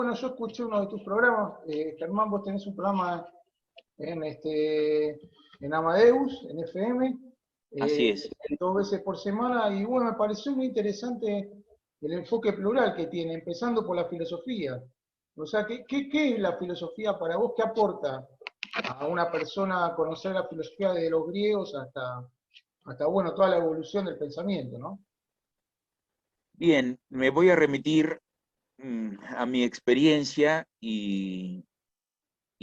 Bueno, yo escuché uno de tus programas, Germán, vos tenés un programa en Amadeus, en FM, Así es. 2 veces por semana, y bueno, me pareció muy interesante el enfoque plural que tiene, empezando por la filosofía. O sea, ¿qué es la filosofía para vos? ¿Qué aporta a una persona conocer la filosofía desde los griegos hasta bueno, toda la evolución del pensamiento, ¿no? Bien, me voy a remitir a mi experiencia y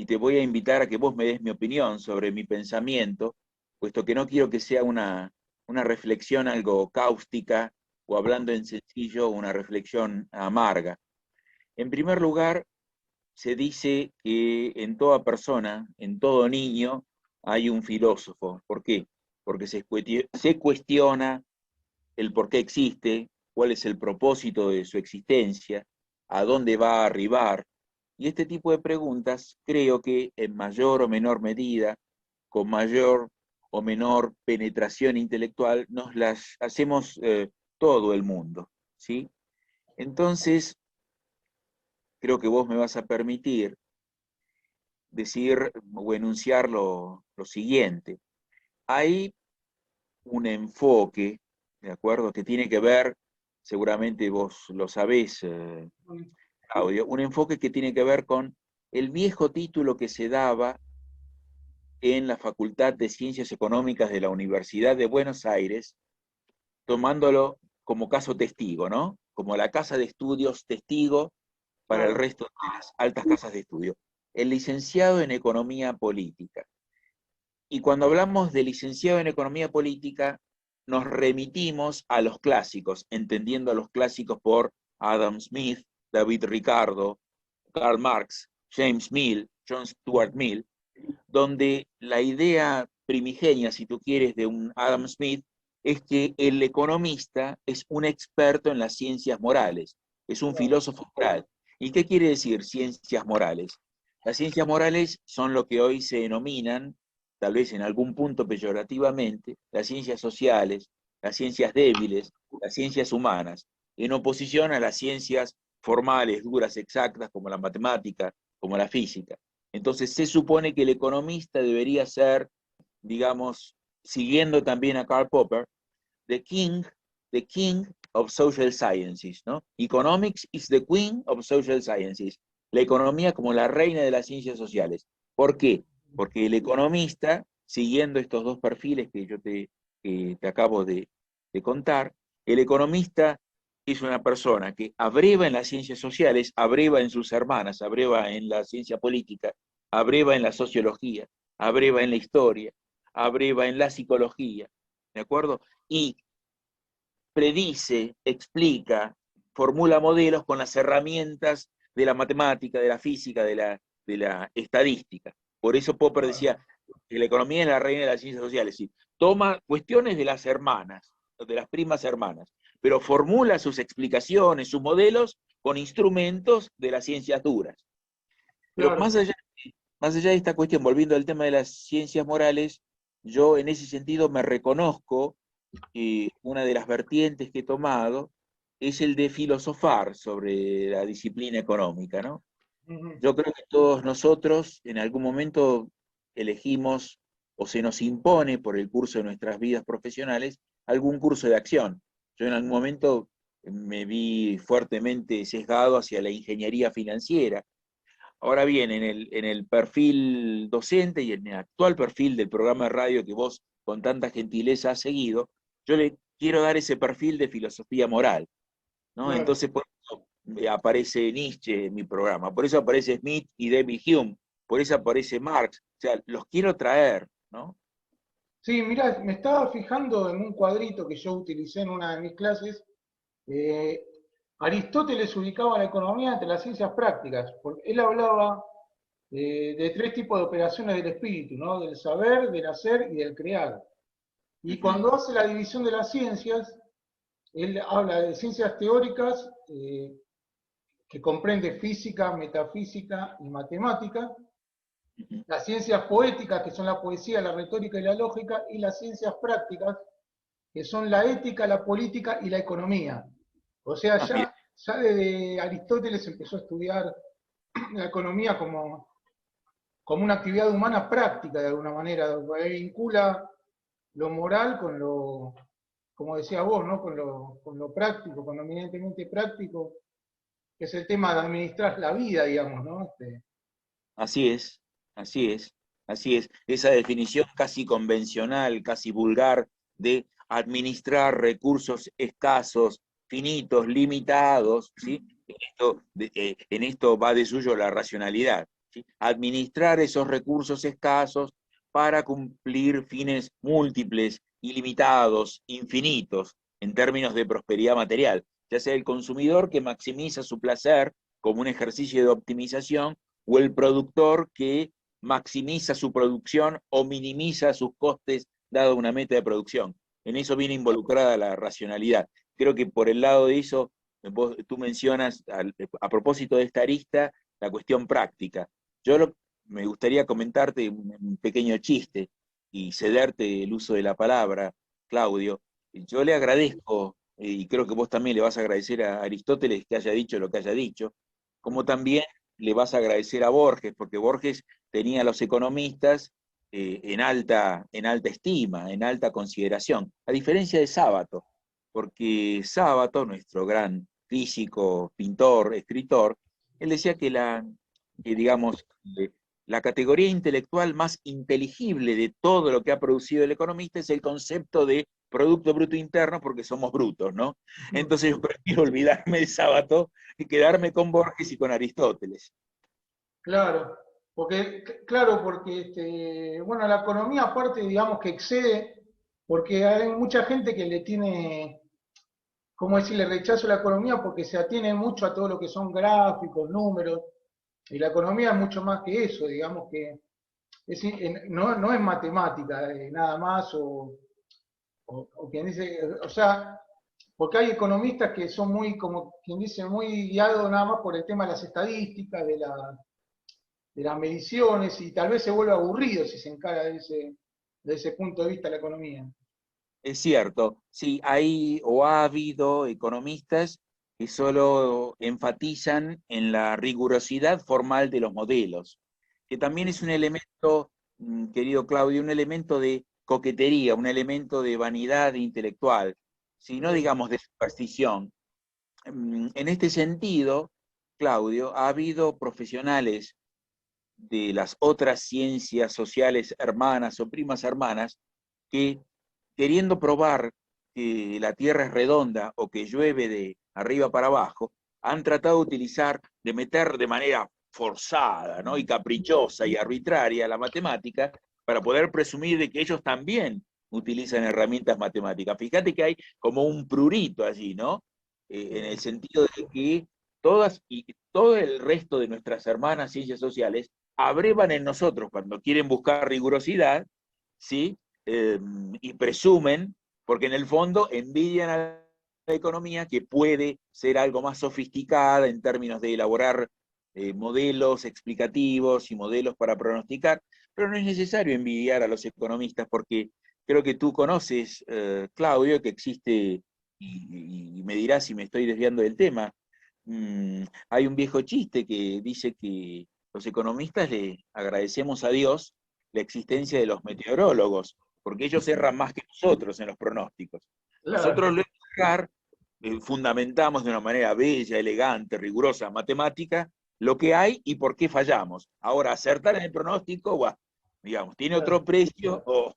te voy a invitar a que vos me des mi opinión sobre mi pensamiento, puesto que no quiero que sea una reflexión algo cáustica o hablando en sencillo, una reflexión amarga. En primer lugar, se dice que en toda persona, en todo niño, hay un filósofo. ¿Por qué? Porque se cuestiona el por qué existe, cuál es el propósito de su existencia, a dónde va a arribar. Y este tipo de preguntas creo que en mayor o menor medida, con mayor o menor penetración intelectual, nos las hacemos todo el mundo, ¿sí? Entonces, creo que vos me vas a permitir decir o enunciar lo siguiente. Hay un enfoque, ¿de acuerdo? Que tiene que ver, seguramente vos lo sabés, Claudio, un enfoque que tiene que ver con el viejo título que se daba en la Facultad de Ciencias Económicas de la Universidad de Buenos Aires, tomándolo como caso testigo, ¿no? Como la casa de estudios testigo para el Claro. resto de las altas casas de estudio. El licenciado en Economía Política. Y cuando hablamos de licenciado en Economía Política, nos remitimos a los clásicos, entendiendo a los clásicos por Adam Smith, David Ricardo, Karl Marx, James Mill, John Stuart Mill, donde la idea primigenia, si tú quieres, de un Adam Smith, es que el economista es un experto en las ciencias morales, es un filósofo moral. ¿Y qué quiere decir ciencias morales? Las ciencias morales son lo que hoy se denominan, tal vez en algún punto peyorativamente, las ciencias sociales, las ciencias débiles, las ciencias humanas, en oposición a las ciencias formales, duras, exactas, como la matemática, como la física. Entonces se supone que el economista debería ser, digamos, siguiendo también a Karl Popper, the king, the king of social sciences, ¿no? Economics is the queen of social sciences. La economía como la reina de las ciencias sociales. ¿Por qué? Porque el economista, siguiendo estos dos perfiles que yo te acabo de contar, el economista es una persona que abreva en las ciencias sociales, abreva en sus hermanas, abreva en la ciencia política, abreva en la sociología, abreva en la historia, abreva en la psicología, ¿de acuerdo? Y predice, explica, formula modelos con las herramientas de la matemática, de la física, de la estadística. Por eso Popper decía que la economía es la reina de las ciencias sociales. ¿Sí? Toma cuestiones de las hermanas, de las primas hermanas, pero formula sus explicaciones, sus modelos con instrumentos de las ciencias duras. Pero Claro. más allá de esta cuestión, volviendo al tema de las ciencias morales, yo en ese sentido me reconozco una de las vertientes que he tomado es el de filosofar sobre la disciplina económica, ¿no? Ujú. Yo creo que todos nosotros en algún momento elegimos o se nos impone por el curso de nuestras vidas profesionales algún curso de acción. Yo en algún momento me vi fuertemente sesgado hacia la ingeniería financiera. Ahora bien, en el perfil docente y en el actual perfil del programa de radio que vos con tanta gentileza has seguido, yo le quiero dar ese perfil de filosofía moral, ¿no? Claro. Entonces, por eso aparece Nietzsche en mi programa, por eso aparece Smith y David Hume, por eso aparece Marx, o sea, los quiero traer, ¿no? Sí, mirá, me estaba fijando en un cuadrito que yo utilicé en una de mis clases. eh, Aristóteles ubicaba la economía entre las ciencias prácticas, porque él hablaba de 3 tipos de operaciones del espíritu, ¿no? Del saber, del hacer y del crear. Y Ujú. cuando hace la división de las ciencias, él habla de ciencias teóricas, que comprende física, metafísica y matemática, Ujú. las ciencias poéticas, que son la poesía, la retórica y la lógica, y las ciencias prácticas, que son la ética, la política y la economía. O sea, Ah, mira, ya desde Aristóteles empezó a estudiar la economía como una actividad humana práctica de alguna manera, vincula lo moral con lo, como decía vos, ¿no? Con lo práctico, con lo eminentemente práctico, que es el tema de administrar la vida, digamos, ¿no? Así es, así es, así es. Esa definición casi convencional, casi vulgar de administrar recursos escasos, finitos, limitados, ¿sí? En esto va de suyo la racionalidad, ¿sí? Administrar esos recursos escasos para cumplir fines múltiples, ilimitados, infinitos, en términos de prosperidad material, ya sea el consumidor que maximiza su placer como un ejercicio de optimización, o el productor que maximiza su producción o minimiza sus costes dado una meta de producción. En eso viene involucrada la racionalidad. Creo que por el lado de eso, tú mencionas, a propósito de esta arista, la cuestión práctica. Me gustaría comentarte un pequeño chiste y cederte el uso de la palabra, Claudio. Yo le agradezco, y creo que vos también le vas a agradecer a Aristóteles que haya dicho lo que haya dicho, como también le vas a agradecer a Borges, porque Borges tenía a los economistas en alta estima, en alta consideración, a diferencia de Sábato, porque Sábato, nuestro gran físico, pintor, escritor, él decía que digamos, la categoría intelectual más inteligible de todo lo que ha producido el economista es el concepto de Producto Bruto Interno, porque somos brutos, ¿no? Entonces yo prefiero olvidarme de Sábato y quedarme con Borges y con Aristóteles. Claro, claro, porque bueno, la economía aparte, digamos que excede, porque hay mucha gente que le tiene, ¿cómo decirle?, rechazo a la economía porque se atiene mucho a todo lo que son gráficos, números, y la economía es mucho más que eso, digamos que no es matemática nada más, o quien dice, o sea, porque hay economistas que son muy, como quien dice, muy guiados nada más por el tema de las estadísticas, de las mediciones, y tal vez se vuelve aburrido si se encara de ese punto de vista la economía. Es cierto, sí, hay o ha habido economistas que solo enfatizan en la rigurosidad formal de los modelos, que también es un elemento, querido Claudio, un elemento de coquetería, un elemento de vanidad intelectual, si no digamos de superstición. En este sentido, Claudio, ha habido profesionales de las otras ciencias sociales hermanas o primas hermanas que, queriendo probar que la Tierra es redonda o que llueve de arriba para abajo, han tratado de utilizar, de meter de manera forzada, ¿no?, y caprichosa y arbitraria la matemática para poder presumir de que ellos también utilizan herramientas matemáticas. Fíjate que hay como un prurito allí, ¿no? En el sentido de que todas y todo el resto de nuestras hermanas ciencias sociales abrevan en nosotros cuando quieren buscar rigurosidad, ¿sí? Y presumen, porque en el fondo envidian a la economía que puede ser algo más sofisticada en términos de elaborar modelos explicativos y modelos para pronosticar, pero no es necesario envidiar a los economistas porque creo que tú conoces, Claudio, que existe, y me dirás si me estoy desviando del tema, hay un viejo chiste que dice que los economistas le agradecemos a Dios la existencia de los meteorólogos, porque ellos erran más que nosotros en los pronósticos. Nosotros Claro. lo fundamentamos de una manera bella, elegante, rigurosa, matemática, lo que hay y por qué fallamos. Ahora, acertar en el pronóstico, digamos, tiene Claro. otro precio, o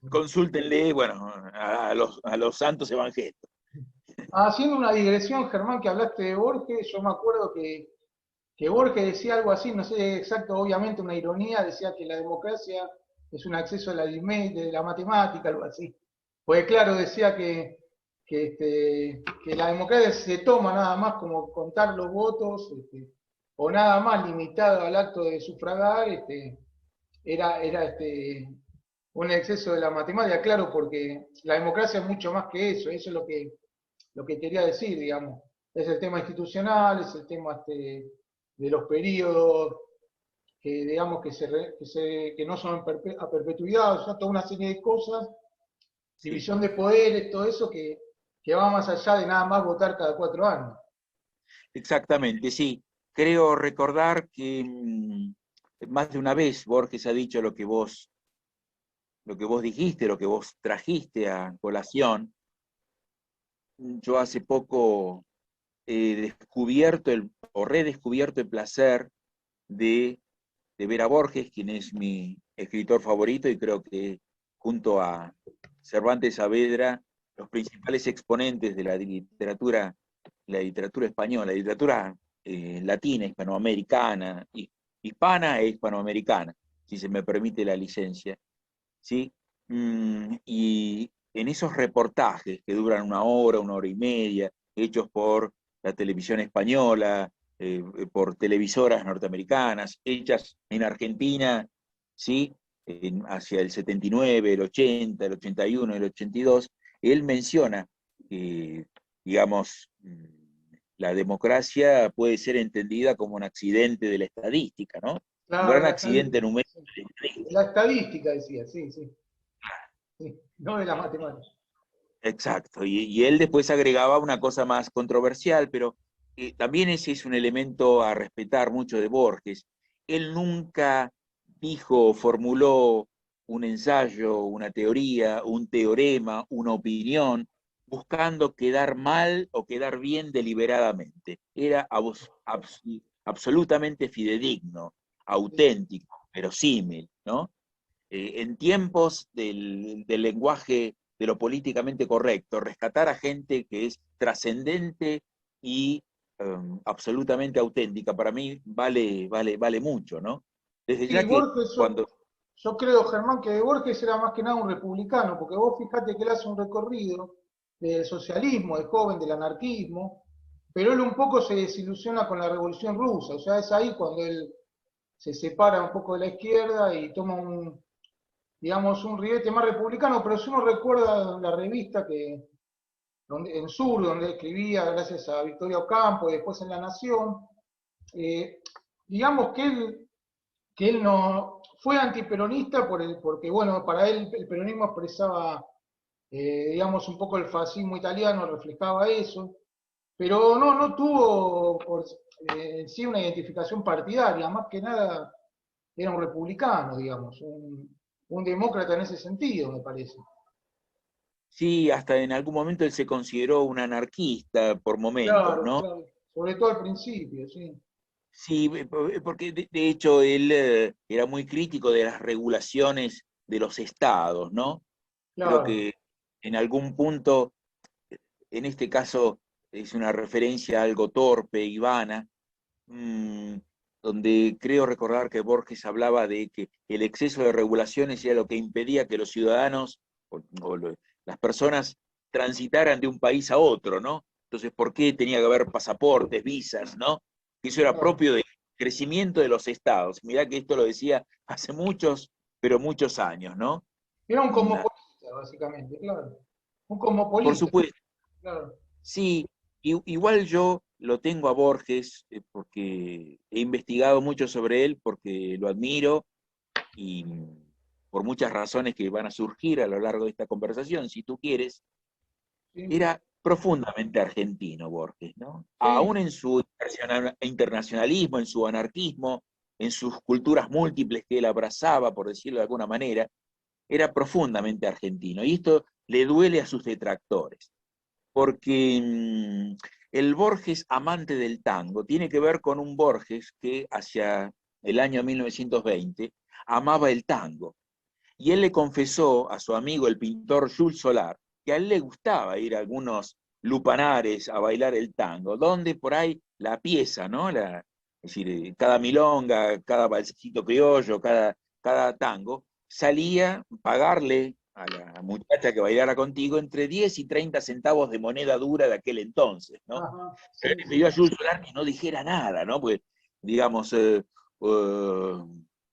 consúltenle, bueno, a los santos evangelios. Haciendo una digresión, Germán, que hablaste de Borges, yo me acuerdo que Borges decía algo así, no sé exacto, obviamente una ironía, decía que la democracia es un acceso a la de la matemática, algo así. Pues claro, decía que la democracia se toma nada más como contar los votos, o nada más limitado al acto de sufragar, era un exceso de la matemática, claro, porque la democracia es mucho más que eso es lo que quería decir, digamos. Es el tema institucional, es el tema de los periodos que, digamos, que no son a perpetuidad, o sea, toda una serie de cosas, Sí. división de poderes, todo eso que va más allá de nada más votar cada 4 años. Exactamente, sí. creo recordar que más de una vez Borges ha dicho lo que vos dijiste, lo que vos trajiste a colación. Yo hace poco he descubierto o redescubierto el placer de ver a Borges, quien es mi escritor favorito, y creo que junto a Cervantes Saavedra, los principales exponentes de la literatura española, la literatura latina, hispanoamericana, hispana e hispanoamericana, si se me permite la licencia, ¿sí? Y en esos reportajes que duran una hora y media, hechos por la televisión española, por televisoras norteamericanas, hechas en Argentina, ¿sí? Hacia el 79, el 80, el 81, el 82, él menciona que, digamos, la democracia puede ser entendida como un accidente de la estadística, ¿no? Un Claro, gran la accidente estadística. numérico Sí. de la estadística. La estadística decía, sí, sí, sí, no de la matemática. Exacto, y él después agregaba una cosa más controversial, pero también ese es un elemento a respetar mucho de Borges. Él nunca dijo o formuló un ensayo, una teoría, un teorema, una opinión, buscando quedar mal o quedar bien deliberadamente. Era absolutamente fidedigno, auténtico, verosímil, ¿no? En tiempos del lenguaje de lo políticamente correcto, rescatar a gente que es trascendente y absolutamente auténtica, para mí vale mucho, ¿no? Desde Sí, ya que Borges, cuando... yo creo, Germán, que Borges era más que nada un republicano, porque vos fijate que él hace un recorrido del socialismo, de joven, del anarquismo, pero él un poco se desilusiona con la Revolución Rusa, o sea, es ahí cuando él se separa un poco de la izquierda y toma un, digamos, un ribete más republicano, pero si uno recuerda la revista en Sur, donde él escribía gracias a Victoria Ocampo y después en La Nación, eh, digamos que él no fue antiperonista porque, bueno, para él el peronismo expresaba, digamos, un poco el fascismo italiano, reflejaba eso, pero no tuvo en sí una identificación partidaria, más que nada era un republicano, digamos, un demócrata en ese sentido, me parece. Sí, hasta en algún momento él se consideró un anarquista por momentos, Claro, ¿no? claro, sobre todo al principio, sí, Sí, porque de hecho él era muy crítico de las regulaciones de los estados, ¿no? Creo claro. que en algún punto, en este caso es una referencia algo torpe y vana, mmm, donde creo recordar que Borges hablaba de que el exceso de regulaciones era lo que impedía que los ciudadanos o las personas transitaran de un país a otro, ¿no? Entonces, ¿por qué tenía que haber pasaportes, visas, ¿no? Que eso era Claro. propio del crecimiento de los estados. Mirá que esto lo decía hace muchos, pero muchos años, ¿no? Era un Mm, cosmopolita, básicamente, claro. Un Por cosmopolita, supuesto. claro. Sí, igual yo lo tengo a Borges porque he investigado mucho sobre él, porque lo admiro y por muchas razones que van a surgir a lo largo de esta conversación, si tú quieres, Sí, era profundamente argentino Borges, ¿no? sí, Aún en su internacionalismo, en su anarquismo, en sus culturas múltiples que él abrazaba, por decirlo de alguna manera, era profundamente argentino. Y esto le duele a sus detractores porque el Borges amante del tango tiene que ver con un Borges que hacia el año 1920 amaba el tango. Y él le confesó a su amigo el pintor Jules Solar que a él le gustaba ir a algunos lupanares a bailar el tango, donde por ahí la pieza, ¿no? Es decir, cada milonga, cada balsecito criollo, cada tango, salía pagarle a la muchacha que bailara contigo entre 10 y 30 centavos de moneda dura de aquel entonces, ¿no? ajá, Pero él sí, le pidió a sí. Jules Solar que no dijera nada, ¿no? Pues, digamos,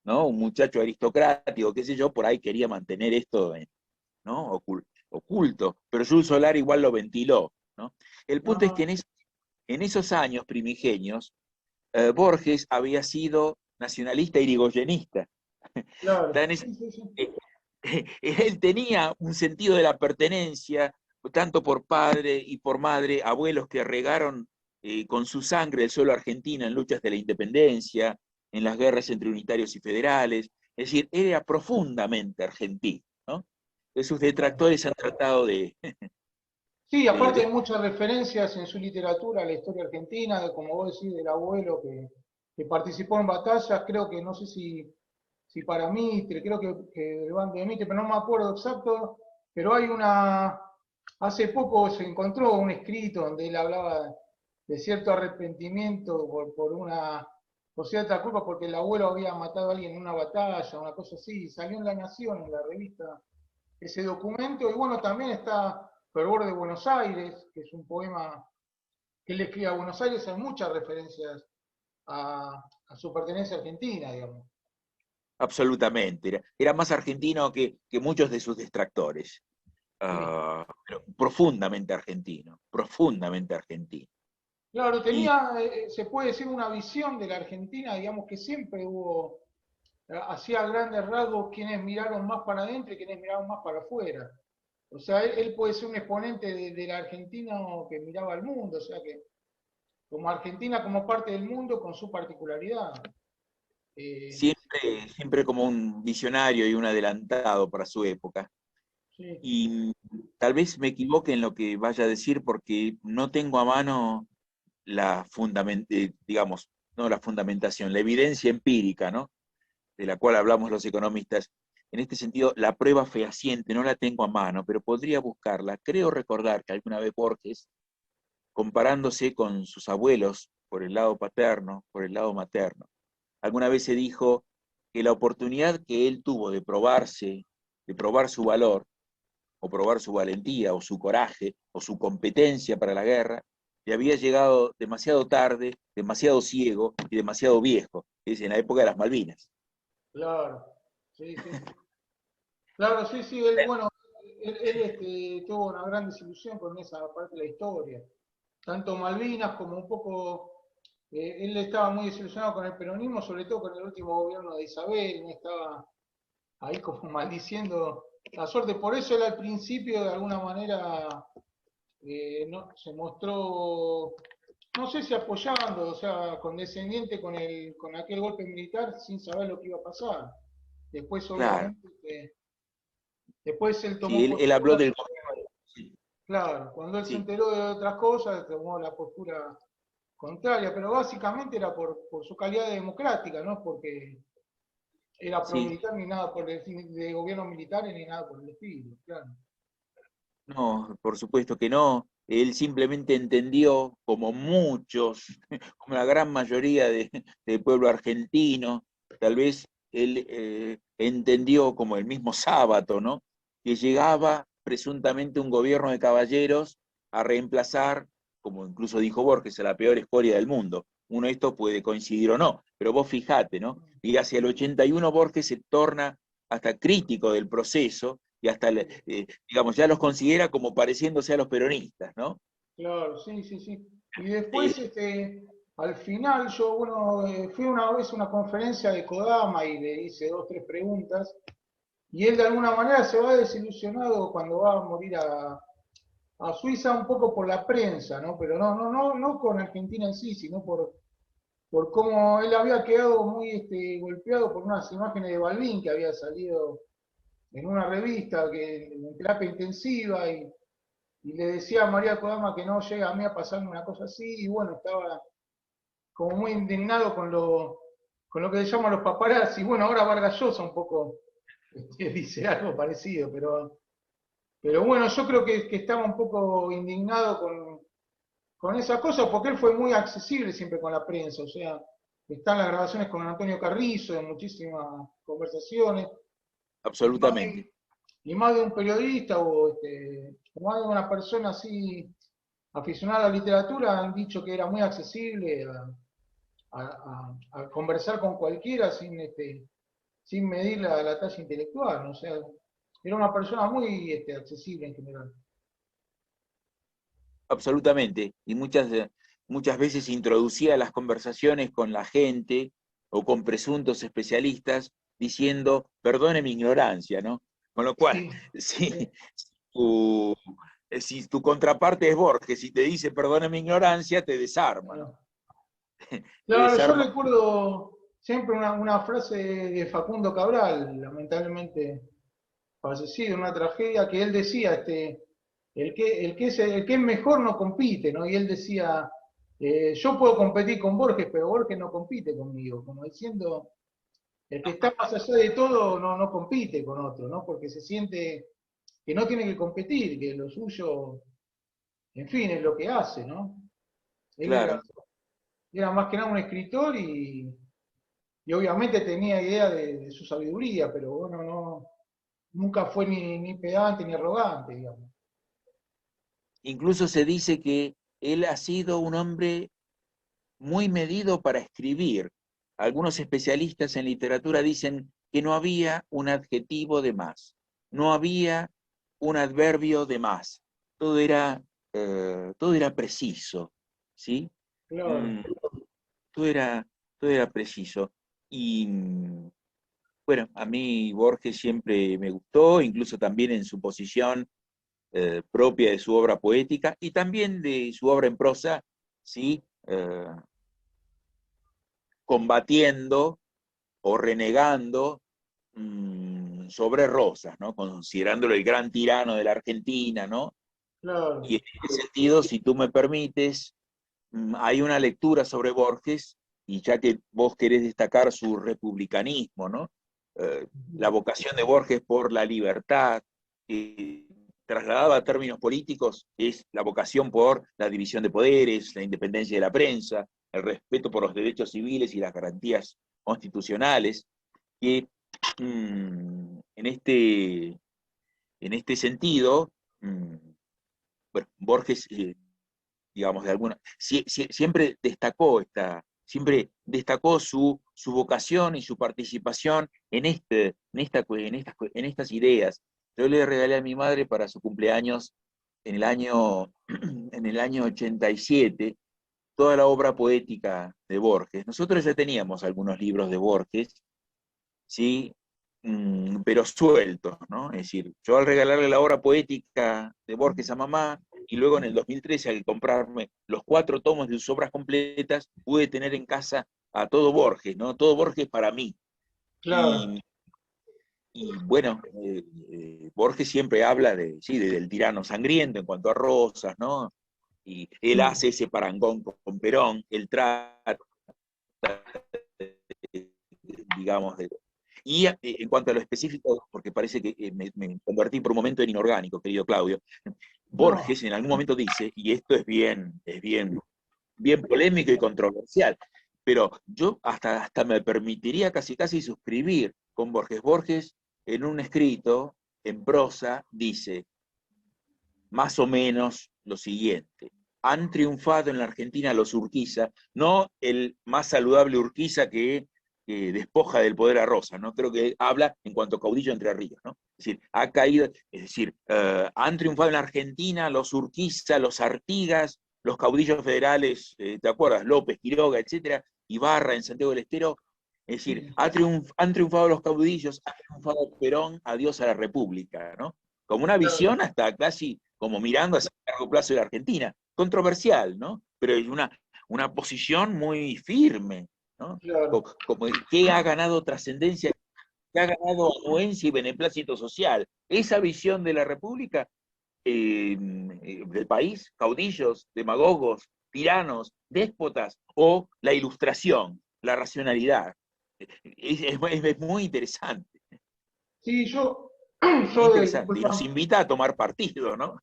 ¿no? Un muchacho aristocrático, qué sé yo, por ahí quería mantener esto, ¿no? Oculto, pero Jules Solar igual lo ventiló, ¿no? El punto es que Ajá, en esos años primigenios, Borges había sido nacionalista irigoyenista. claro, Tan es- sí, sí, sí. eh, él tenía un sentido de la pertenencia, tanto por padre y por madre, abuelos que regaron con su sangre el suelo argentino en luchas de la independencia, en las guerras entre unitarios y federales. Es decir, era profundamente argentino, ¿no? Sus detractores han tratado de, Sí, de- aparte de- hay muchas referencias en su literatura a la historia argentina, de, como vos decís, del abuelo que participó en batallas, creo que, no sé si para Mitre, creo que el bando de Mitre, pero no me acuerdo exacto, pero hay hace poco se encontró un escrito donde él hablaba de cierto arrepentimiento por cierta culpa, porque el abuelo había matado a alguien en una batalla, una cosa así, y salió en La Nación, en la revista, ese documento, y bueno, también está Fervor de Buenos Aires, que es un poema que él escribe a Buenos Aires, hay muchas referencias a su pertenencia a Argentina, digamos. absolutamente. Era más argentino que muchos de sus detractores. Sí. Pero profundamente argentino, profundamente argentino. Claro, Y tenía, se puede decir, una visión de la Argentina, digamos que siempre hubo, hacía grandes rasgos quienes miraron más para adentro y quienes miraron más para afuera. O sea, él puede ser un exponente del argentino que miraba al mundo, o sea que como Argentina como parte del mundo con su particularidad. Eh, siempre como un visionario y un adelantado para su época. sí, Y tal vez me equivoque en lo que vaya a decir porque no tengo a mano digamos, no la fundamentación, la evidencia empírica, ¿no? De la cual hablamos los economistas. En este sentido, la prueba fehaciente no la tengo a mano, pero podría buscarla. Creo recordar que alguna vez Borges, comparándose con sus abuelos por el lado paterno, por el lado materno, alguna vez se dijo que la oportunidad que él tuvo de probarse, de probar su valor, o probar su valentía, o su coraje, o su competencia para la guerra, le había llegado demasiado tarde, demasiado ciego y demasiado viejo, es en la época de las Malvinas. claro, sí, sí. Claro, sí, sí, él, bueno, él, tuvo una gran desilusión con esa parte de la historia. Tanto Malvinas como un poco, él estaba muy desilusionado con el peronismo, sobre todo con el último gobierno de Isabel, ¿no? Estaba ahí como maldiciendo la suerte. Por eso él al principio, de alguna manera, se mostró, no sé si apoyando, o sea, condescendiente con aquel golpe militar sin saber lo que iba a pasar. Después, Claro, obviamente, después él sí, tomó él habló postura, del gobierno. Sí, claro, cuando él se sí, enteró de otras cosas, tomó la postura contraria, pero básicamente era por su calidad democrática, no porque era sí. pro-militar ni nada por el de gobierno militar ni nada por el estilo, claro. No, por supuesto que no. Él simplemente entendió, como muchos, como la gran mayoría del pueblo argentino, tal vez él entendió como el mismo sábado, ¿no? Que llegaba presuntamente un gobierno de caballeros a reemplazar, como incluso dijo Borges, a la peor escoria del mundo. Uno de estos puede coincidir o no, pero vos fijate, ¿no? Y hacia el 81 Borges se torna hasta crítico del proceso y hasta, digamos, ya los considera como pareciéndose a los peronistas, ¿no? Claro, sí, sí, sí. Y Eh, después, al final, yo, bueno, fui una vez a una conferencia de Kodama y le hice dos, tres preguntas, y él de alguna manera se va desilusionado cuando va a morir a Suiza un poco por la prensa, ¿no? Pero no con Argentina en sí, sino por cómo él había quedado muy golpeado por unas imágenes de Balbín que había salido en una revista en terapia intensiva y le decía a María Kodama que no llega a mí a pasarme una cosa así, y bueno, estaba como muy indignado con lo que le llaman los paparazzi. Bueno, ahora Vargas Llosa un poco dice algo parecido, pero bueno, yo creo que estaba un poco indignado con esa cosa porque él fue muy accesible siempre con la prensa, o sea, están las grabaciones con Antonio Carrizo, en muchísimas conversaciones, y más absolutamente. de, y más de un periodista o más de una persona así aficionada a la literatura han dicho que era muy accesible a conversar con cualquiera sin medir la talla intelectual, ¿no? O sea, era una persona muy accesible en general. Absolutamente. Y muchas veces introducía las conversaciones con la gente o con presuntos especialistas diciendo, perdone mi ignorancia, ¿no? Con lo cual, Sí, sí, sí, su, Si tu contraparte es Borges, si te dice perdona mi ignorancia, te desarma, ¿no? Claro, Te claro, yo desarma. recuerdo siempre una frase de Facundo Cabral, lamentablemente fallecido en una tragedia, que él decía, el que es mejor no compite, ¿no? Y él decía, yo puedo competir con Borges, pero Borges no compite conmigo, como diciendo, el que está más allá de todo no compite con otro, ¿no? Porque se siente que no tiene que competir, que lo suyo, en fin, es lo que hace, ¿no? Él Claro. era más que nada un escritor y obviamente tenía idea de su sabiduría, pero bueno, nunca fue ni pedante ni arrogante, digamos. Incluso se dice que él ha sido un hombre muy medido para escribir. Algunos especialistas en literatura dicen que no había un adjetivo de más, no había un adverbio de más. Todo era preciso, ¿sí? Claro. Mm, todo era, todo era preciso. Y bueno, a mí Borges siempre me gustó, incluso también en su posición propia de su obra poética y también de su obra en prosa, ¿sí? Combatiendo o renegando sobre Rosas, ¿no? Considerándolo el gran tirano de la Argentina, ¿no? Y Claro. en ese sentido, si tú me permites, hay una lectura sobre Borges, y ya que vos querés destacar su republicanismo, ¿no? La vocación de Borges por la libertad, trasladada a términos políticos, es la vocación por la división de poderes, la independencia de la prensa, el respeto por los derechos civiles y las garantías constitucionales, que en este sentido, bueno, Borges digamos, de alguna, siempre destacó su vocación y su participación en estas ideas. Yo le regalé a mi madre para su cumpleaños en el año, en el año 87 toda la obra poética de Borges. Nosotros ya teníamos algunos libros de Borges, ¿sí? Pero sueltos, ¿no? Es decir, yo al regalarle la obra poética de Borges a mamá, y luego en el 2013 al comprarme los 4 tomos de sus obras completas, pude tener en casa a todo Borges, ¿no? Todo Borges para mí. Claro. Y, y bueno, Borges siempre habla sí, del tirano sangriento en cuanto a Rosas, ¿no? Y él Sí. hace ese parangón con Perón, él trata, digamos, y en cuanto a lo específico, porque parece que me convertí por un momento en inorgánico, querido Claudio, No. Borges en algún momento dice, y esto bien polémico y controversial, pero yo hasta me permitiría casi casi suscribir con Borges. Borges en un escrito, en prosa, dice más o menos lo siguiente. Han triunfado en la Argentina los Urquiza, no el más saludable Urquiza que despoja del poder a Rosa, ¿no? Creo que habla en cuanto a caudillo entre ríos, ¿no? Es decir, ha caído, es decir, han triunfado en la Argentina los Urquiza, los Artigas, los caudillos federales, ¿te acuerdas? López, Quiroga, etcétera, Ibarra en Santiago del Estero. Es decir, Sí. han triunfado los caudillos, ha triunfado Perón, adiós a la República, ¿no? Como una Claro. visión hasta casi como mirando hacia el largo plazo de la Argentina. Controversial, ¿no? Pero es una posición muy firme, ¿no? Claro. Como que ha ganado trascendencia, que ha ganado anuencia y beneplácito social. Esa visión de la República, del país, caudillos, demagogos, tiranos, déspotas, o la ilustración, la racionalidad. Es muy interesante, Sí, yo, muy interesante, y nos disculpa. invita a tomar partido, ¿no?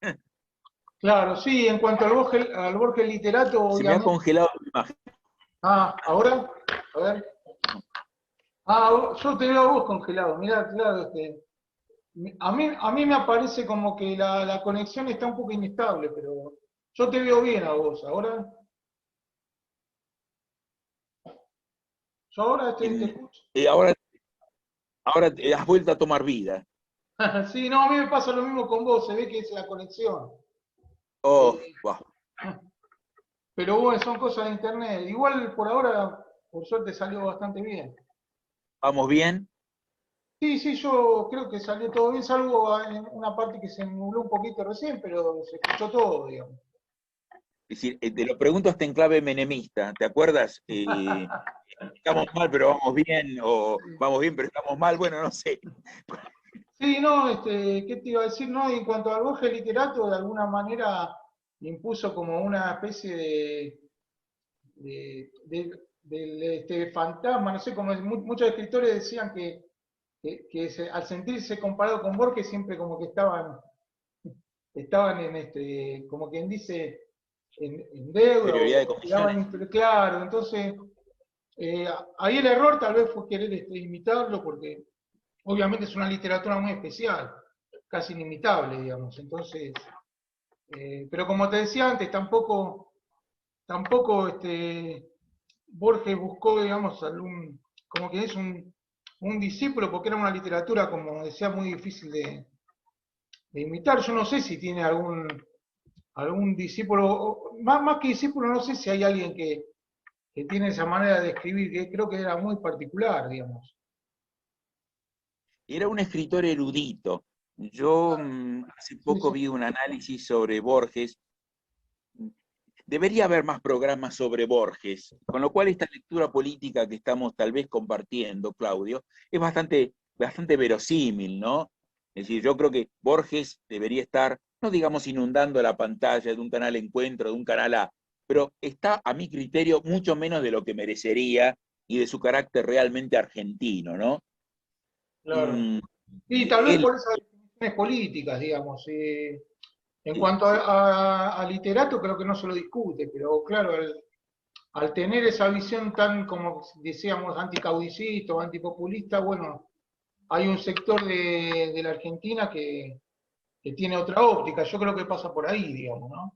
Claro, sí, en cuanto al Borges literato, Se me ha obviamente. congelado la imagen. Ahora, a ver. Yo te veo a vos congelado, mirá, claro, a mí me parece como que la conexión está un poco inestable, pero yo te veo bien a vos. Yo ahora te escucho. Ahora, ahora has vuelto a tomar vida. Sí, no, a mí me pasa lo mismo con vos, se ve que es la conexión. Oh, Eh, wow. pero bueno, son cosas de internet. Igual por ahora, por suerte salió bastante bien. ¿Vamos bien? Sí, sí, yo creo que salió todo bien, salvo en una parte que se nubló un poquito recién, pero se escuchó todo, digamos. Es decir, te lo pregunto hasta en clave menemista, ¿te acuerdas? Estamos mal pero vamos bien, o vamos bien pero estamos mal, bueno, no sé. Sí, no, ¿qué te iba a decir? No, en cuanto al Borges literato, de alguna manera impuso como una especie de fantasma, no sé, como muchos escritores decían que al sentirse comparado con Borges siempre como que estaban como quien dice, en deuda Superioridad de o condiciones. quedaban, claro, entonces ahí el error tal vez fue querer imitarlo porque obviamente es una literatura muy especial, casi inimitable, digamos. Entonces, pero como te decía antes, tampoco Borges buscó, digamos, como que es un discípulo, porque era una literatura, como decía, muy difícil de imitar. Yo no sé si tiene algún discípulo, más que discípulo, no sé si hay alguien que tiene esa manera de escribir, que creo que era muy particular, digamos. Era un escritor erudito. Yo hace Sí, poco sí. vi un análisis sobre Borges. Debería haber más programas sobre Borges, con lo cual esta lectura política que estamos tal vez compartiendo, Claudio, es bastante verosímil, ¿no? Es decir, yo creo que Borges debería estar, no digamos inundando la pantalla de un canal Encuentro, de un canal A, pero está a mi criterio mucho menos de lo que merecería y de su carácter realmente argentino, ¿no? Claro. Mm, Y tal vez él, por esas definiciones políticas, digamos. En sí, cuanto sí. a literato, creo que no se lo discute, pero claro, al tener esa visión tan, como decíamos, anticaudillista o antipopulista, bueno, hay un sector de la Argentina que tiene otra óptica. Yo creo que pasa por ahí, digamos, ¿no?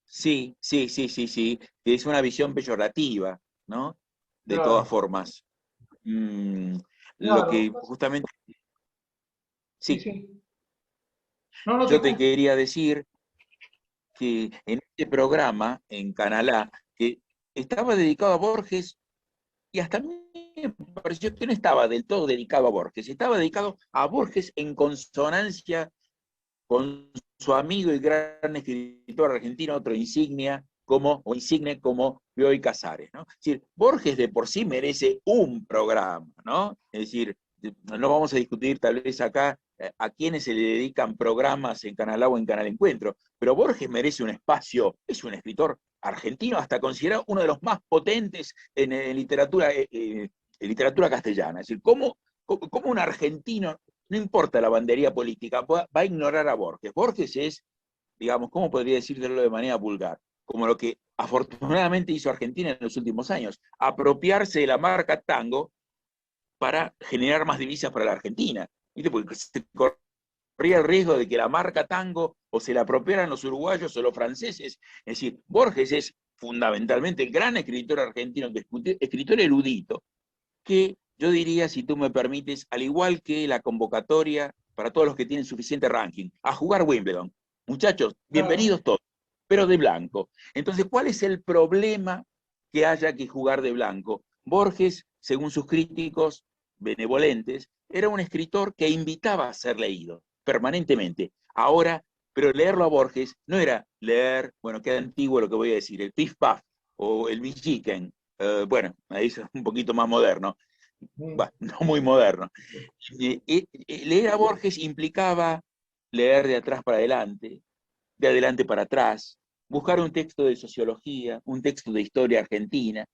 Sí, sí, sí, sí, sí, que es una visión peyorativa, ¿no? De todas Claro, formas. Mm, lo claro. que justamente, Sí, sí, sí. No, no te yo te escucho. quería decir que en este programa, en Canal A, que estaba dedicado a Borges, y hasta a mí me pareció que no estaba del todo dedicado a Borges, estaba dedicado a Borges en consonancia con su amigo y gran escritor argentino, otro insignia, o insigne como Bioy Casares, ¿no? Es decir, Borges de por sí merece un programa, ¿no? Es decir, no vamos a discutir tal vez acá a quienes se le dedican programas en Canal A o en Canal Encuentro, pero Borges merece un espacio, es un escritor argentino, hasta considerado uno de los más potentes en literatura castellana. Es decir, ¿cómo un argentino, no importa la bandería política, va a ignorar a Borges? Borges es, digamos, ¿cómo podría decirlo de manera vulgar? Como lo que afortunadamente hizo Argentina en los últimos años, apropiarse de la marca tango para generar más divisas para la Argentina. ¿Viste? Porque se corría el riesgo de que la marca tango o se la apropiaran los uruguayos o los franceses. Es decir, Borges es fundamentalmente el gran escritor argentino, escritor erudito, que yo diría, si tú me permites, al igual que la convocatoria para todos los que tienen suficiente ranking, a jugar Wimbledon. Muchachos, Claro. bienvenidos todos, pero de blanco. Entonces, ¿cuál es el problema que haya que jugar de blanco? Borges, según sus críticos benevolentes, era un escritor que invitaba a ser leído permanentemente. Ahora, pero leerlo a Borges no era leer, bueno, queda antiguo lo que voy a decir, el Pif Paf o el Villiquen, bueno, ahí es un poquito más moderno, Mm. bueno, no muy moderno. Leer a Borges implicaba leer de atrás para adelante, de adelante para atrás, buscar un texto de sociología, un texto de historia argentina,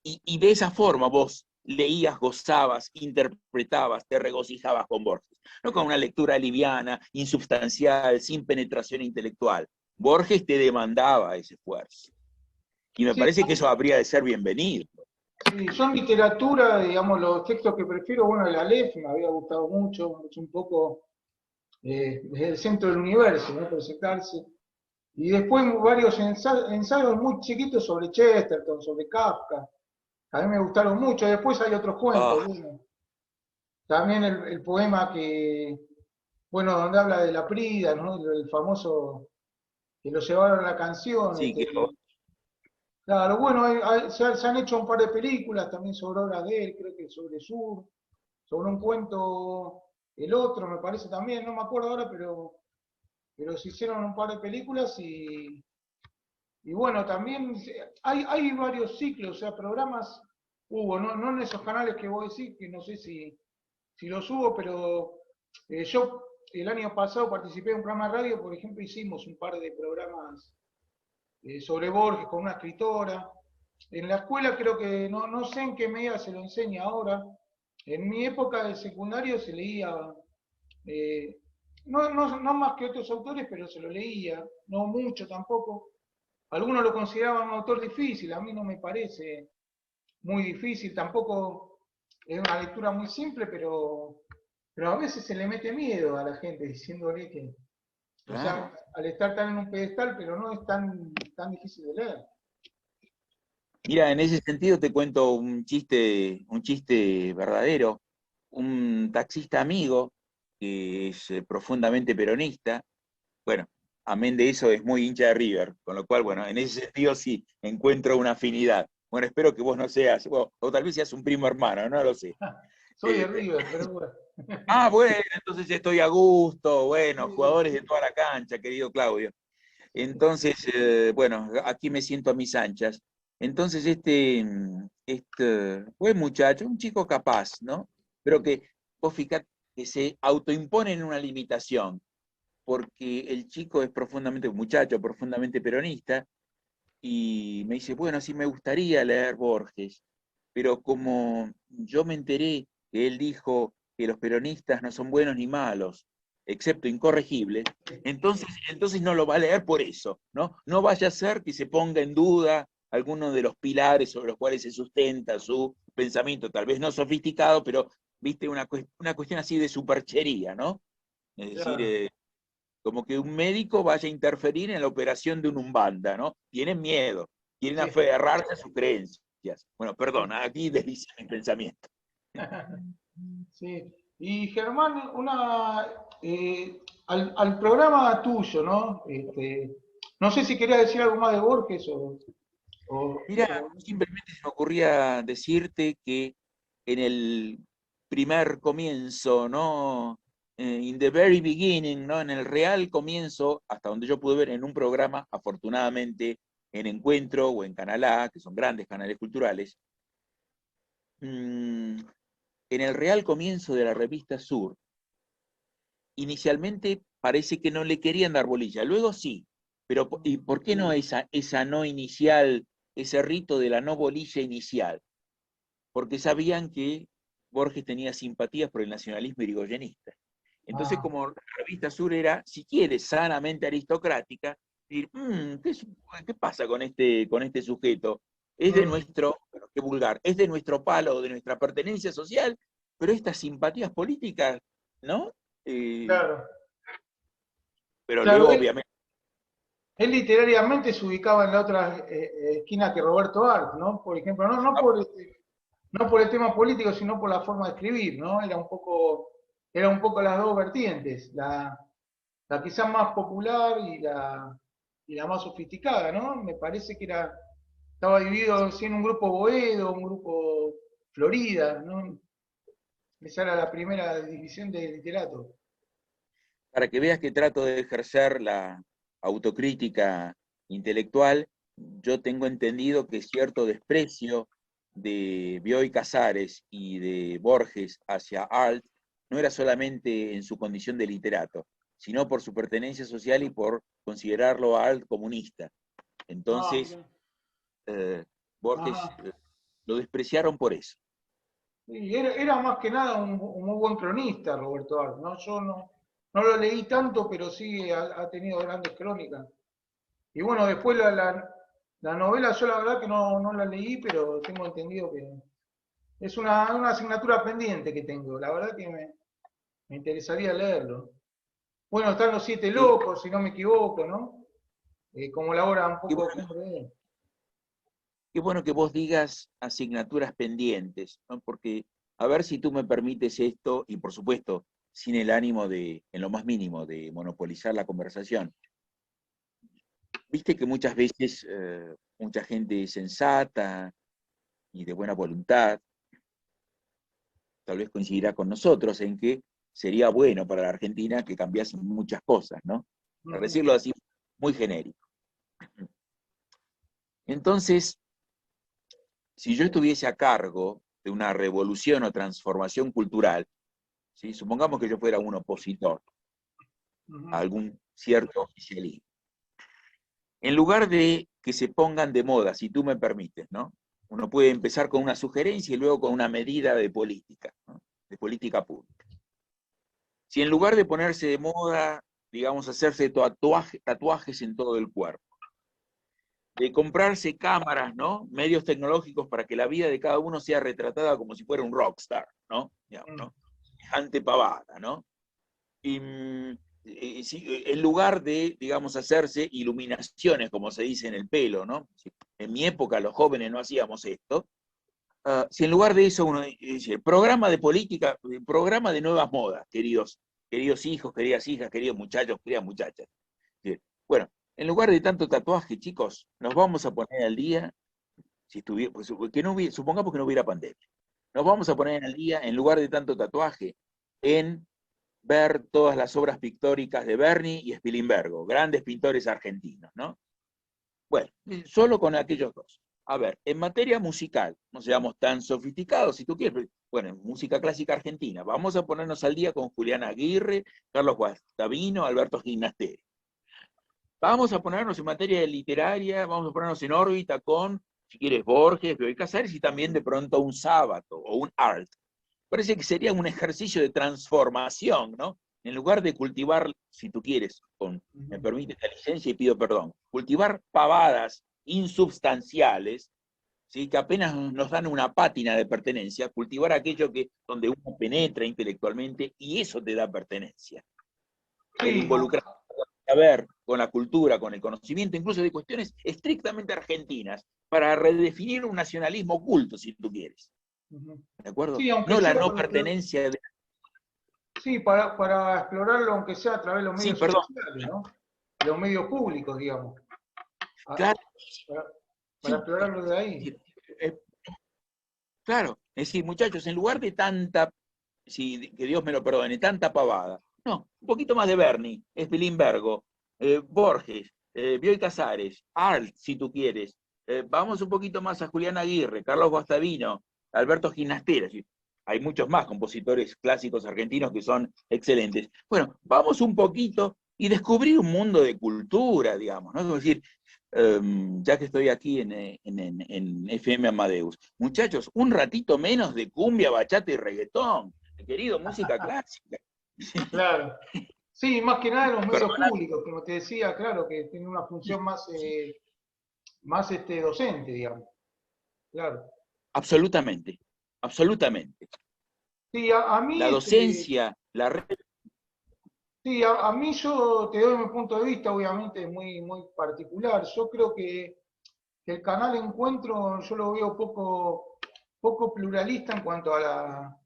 y de esa forma vos leías, gozabas, interpretabas, te regocijabas con Borges, no con una lectura liviana, insubstancial, sin penetración intelectual. Borges te demandaba ese esfuerzo. Y me Sí, parece que eso habría de ser bienvenido. sí, yo en literatura, digamos, los textos que prefiero, bueno, el Aleph me había gustado mucho, es un poco desde el centro del universo, ¿no? Presentarse. Y después varios ensayos muy chiquitos sobre Chesterton, sobre Kafka, a mí me gustaron mucho. Después hay otros cuentos, Ah, bueno, también el poema bueno, donde habla de la Prida, ¿no? El famoso, que lo llevaron a la canción, sí, que claro, bueno, se han hecho un par de películas también sobre obras de él, creo que sobre Sur, sobre un cuento, El Otro, me parece también, no me acuerdo ahora, pero se hicieron un par de películas y bueno, también hay varios ciclos, o sea, programas hubo, no en esos canales que vos decís, que no sé si los hubo, pero yo el año pasado participé en un programa de radio, por ejemplo, hicimos un par de programas sobre Borges con una escritora. En la escuela creo que, no sé en qué medida se lo enseña ahora. En mi época de secundario se leía, eh, no más que otros autores, pero se lo leía, no mucho tampoco. Algunos lo consideraban un autor difícil, a mí no me parece muy difícil, tampoco es una lectura muy simple, pero a veces se le mete miedo a la gente diciéndole que, o Claro. sea, al estar tan en un pedestal, pero no es tan difícil de leer. Mira, en ese sentido te cuento un chiste verdadero. Un taxista amigo que es profundamente peronista, bueno, amén de eso es muy hincha de River, con lo cual, bueno, en ese sentido sí encuentro una afinidad. Bueno, espero que vos no seas, o tal vez seas un primo hermano, no lo sé. Soy de Eh, River, pero bueno. bueno, entonces estoy a gusto, bueno, Sí, jugadores de toda la cancha, querido Claudio. Entonces, bueno, aquí me siento a mis anchas. Entonces, este buen muchacho, un chico capaz, ¿no? Pero que, vos fíjate, que se autoimpone en una limitación, porque el chico es profundamente, un muchacho profundamente peronista, y me dice, bueno, sí me gustaría leer Borges, pero como yo me enteré que él dijo que los peronistas no son buenos ni malos, excepto incorregibles, entonces no lo va a leer por eso, ¿no? No vaya a ser que se ponga en duda alguno de los pilares sobre los cuales se sustenta su pensamiento, tal vez no sofisticado, pero, viste, una cuestión así de superchería, ¿no? Es decir, claro. como que un médico vaya a interferir en la operación de un umbanda, ¿no? Tienen miedo, quieren Sí, aferrarse a sus creencias. Bueno, sí. perdón, aquí desliza mi pensamiento. Sí. Y Germán, al programa tuyo, ¿no? No sé si quería decir algo más de Borges Mira, o- simplemente se me ocurría decirte que en el primer comienzo, ¿no? In the very beginning, ¿no? En el real comienzo, hasta donde yo pude ver en un programa, afortunadamente, en Encuentro o en Canal A, que son grandes canales culturales, mm, en el real comienzo de la revista Sur, inicialmente parece que no le querían dar bolilla, luego sí, pero ¿y por qué no esa no inicial, ese rito de la no bolilla inicial? Porque sabían que Borges tenía simpatías por el nacionalismo irigoyenista. Entonces, Ah, como la revista Sur era, si quieres, sanamente aristocrática, decir, ¿qué pasa con este sujeto? Es de mm, nuestro, bueno, qué vulgar, es de nuestro palo, de nuestra pertenencia social, pero estas simpatías políticas, ¿no? Eh, claro. pero Claro, luego, obviamente, él literariamente se ubicaba en la otra esquina que Roberto Arlt, ¿no? Por ejemplo, no por el tema político, sino por la forma de escribir, ¿no? Era un poco las dos vertientes, la quizás más popular y la más sofisticada, ¿no? Me parece que estaba dividido sí, en un grupo Boedo, un grupo Florida, ¿no? Esa era la primera división de literato. para que veas que trato de ejercer la autocrítica intelectual, yo tengo entendido que cierto desprecio de Bioy Casares y de Borges hacia Arlt no era solamente en su condición de literato, sino por su pertenencia social y por considerarlo a Arlt comunista. Ah, Entonces, mira. Borges Ajá. lo despreciaron por eso. Y era más que nada un muy buen cronista, Roberto Arlt, ¿no? Yo no lo leí tanto, pero sí ha tenido grandes crónicas. Y bueno, después la novela yo la verdad que no la leí, pero tengo entendido que es una asignatura pendiente que tengo. La verdad que me interesaría leerlo. Bueno, están Los Siete Y Locos, si no me equivoco, ¿no? Como la obra un qué poco bueno, cumbre de él. qué bueno que vos digas asignaturas pendientes, ¿no? Porque a ver si tú me permites esto, y por supuesto, sin el ánimo de, en lo más mínimo, de monopolizar la conversación. Viste que muchas veces mucha gente sensata y de buena voluntad tal vez coincidirá con nosotros en que sería bueno para la Argentina que cambiasen muchas cosas, ¿no? Para decirlo así, muy genérico. Entonces, si yo estuviese a cargo de una revolución o transformación cultural, ¿sí? Supongamos que yo fuera un opositor a algún cierto oficialismo, en lugar de que se pongan de moda, si tú me permites, ¿no? Uno puede empezar con una sugerencia y luego con una medida de política, ¿no? De política pública. Si en lugar de ponerse de moda, digamos, hacerse tatuajes en todo el cuerpo, de comprarse cámaras, ¿no? Medios tecnológicos para que la vida de cada uno sea retratada como si fuera un rockstar, ¿no? Digamos, ¿no? Semejante pavada, ¿no? Y, en lugar de, digamos, hacerse iluminaciones, como se dice en el pelo, ¿no? En mi época los jóvenes no hacíamos esto. Si en lugar de eso uno dice, programa de política, programa de nuevas modas, queridos hijos, queridas hijas, queridos muchachos, queridas muchachas. Bueno, en lugar de tanto tatuaje, chicos, nos vamos a poner al día, si estuviera, pues, que no hubiera, supongamos que no hubiera pandemia, nos vamos a poner al día, en lugar de tanto tatuaje, en ver todas las obras pictóricas de Berni y Spilimbergo, grandes pintores argentinos, ¿no? Bueno, solo con aquellos dos. A ver, en materia musical, no seamos tan sofisticados, si tú quieres, bueno, en música clásica argentina, vamos a ponernos al día con Julián Aguirre, Carlos Guastavino, Alberto Ginasteri. Vamos a ponernos en materia literaria, vamos a ponernos en órbita con, si quieres, Borges, Bioy Casares y también de pronto un Sábato o un Art. Parece que sería un ejercicio de transformación, ¿no? En lugar de cultivar, si tú quieres, me permite la licencia y pido perdón, cultivar pavadas insubstanciales, ¿sí? Que apenas nos dan una pátina de pertenencia, cultivar aquello donde uno penetra intelectualmente y eso te da pertenencia. El involucrar a ver con la cultura, con el conocimiento, incluso de cuestiones estrictamente argentinas, para redefinir un nacionalismo oculto, si tú quieres. ¿De acuerdo? Sí, aunque no la sea no pertenencia de... Sí, para explorarlo, aunque sea a través de los Sí, medios perdón. sociales, ¿no? De los medios públicos, digamos. Claro. Para explorarlo de ahí. Claro, es decir, muchachos, en lugar de tanta, que Dios me lo perdone, tanta pavada, no, un poquito más de Berni, Spilimbergo, Borges, Bioy Casares, Art, si tú quieres, vamos un poquito más a Julián Aguirre, Carlos Guastavino, Alberto Ginastera, hay muchos más compositores clásicos argentinos que son excelentes. Bueno, vamos un poquito y descubrir un mundo de cultura, digamos, ¿no? Es decir, ya que estoy aquí en FM Amadeus. Muchachos, un ratito menos de cumbia, bachata y reggaetón. Querido, música clásica. Claro. Sí, más que nada los medios Perdona. públicos, como te decía, claro, que tienen una función más docente, digamos. Claro. Absolutamente, absolutamente. Sí, a mí, La docencia, la red... sí, a mí yo te doy mi punto de vista, obviamente, muy, muy particular. Yo creo que el canal Encuentro yo lo veo poco pluralista en cuanto a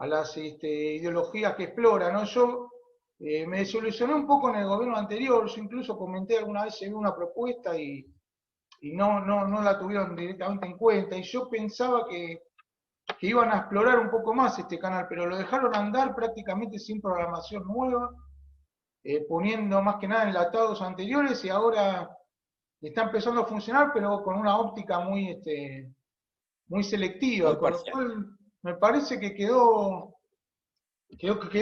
las ideologías que explora, ¿no? Yo me desilusioné un poco en el gobierno anterior, yo incluso comenté alguna vez, vi una propuesta y no la tuvieron directamente en cuenta, y yo pensaba que iban a explorar un poco más este canal, pero lo dejaron andar prácticamente sin programación nueva, poniendo más que nada enlatados anteriores y ahora está empezando a funcionar, pero con una óptica muy Muy selectiva, con lo parcial. cual me parece que quedó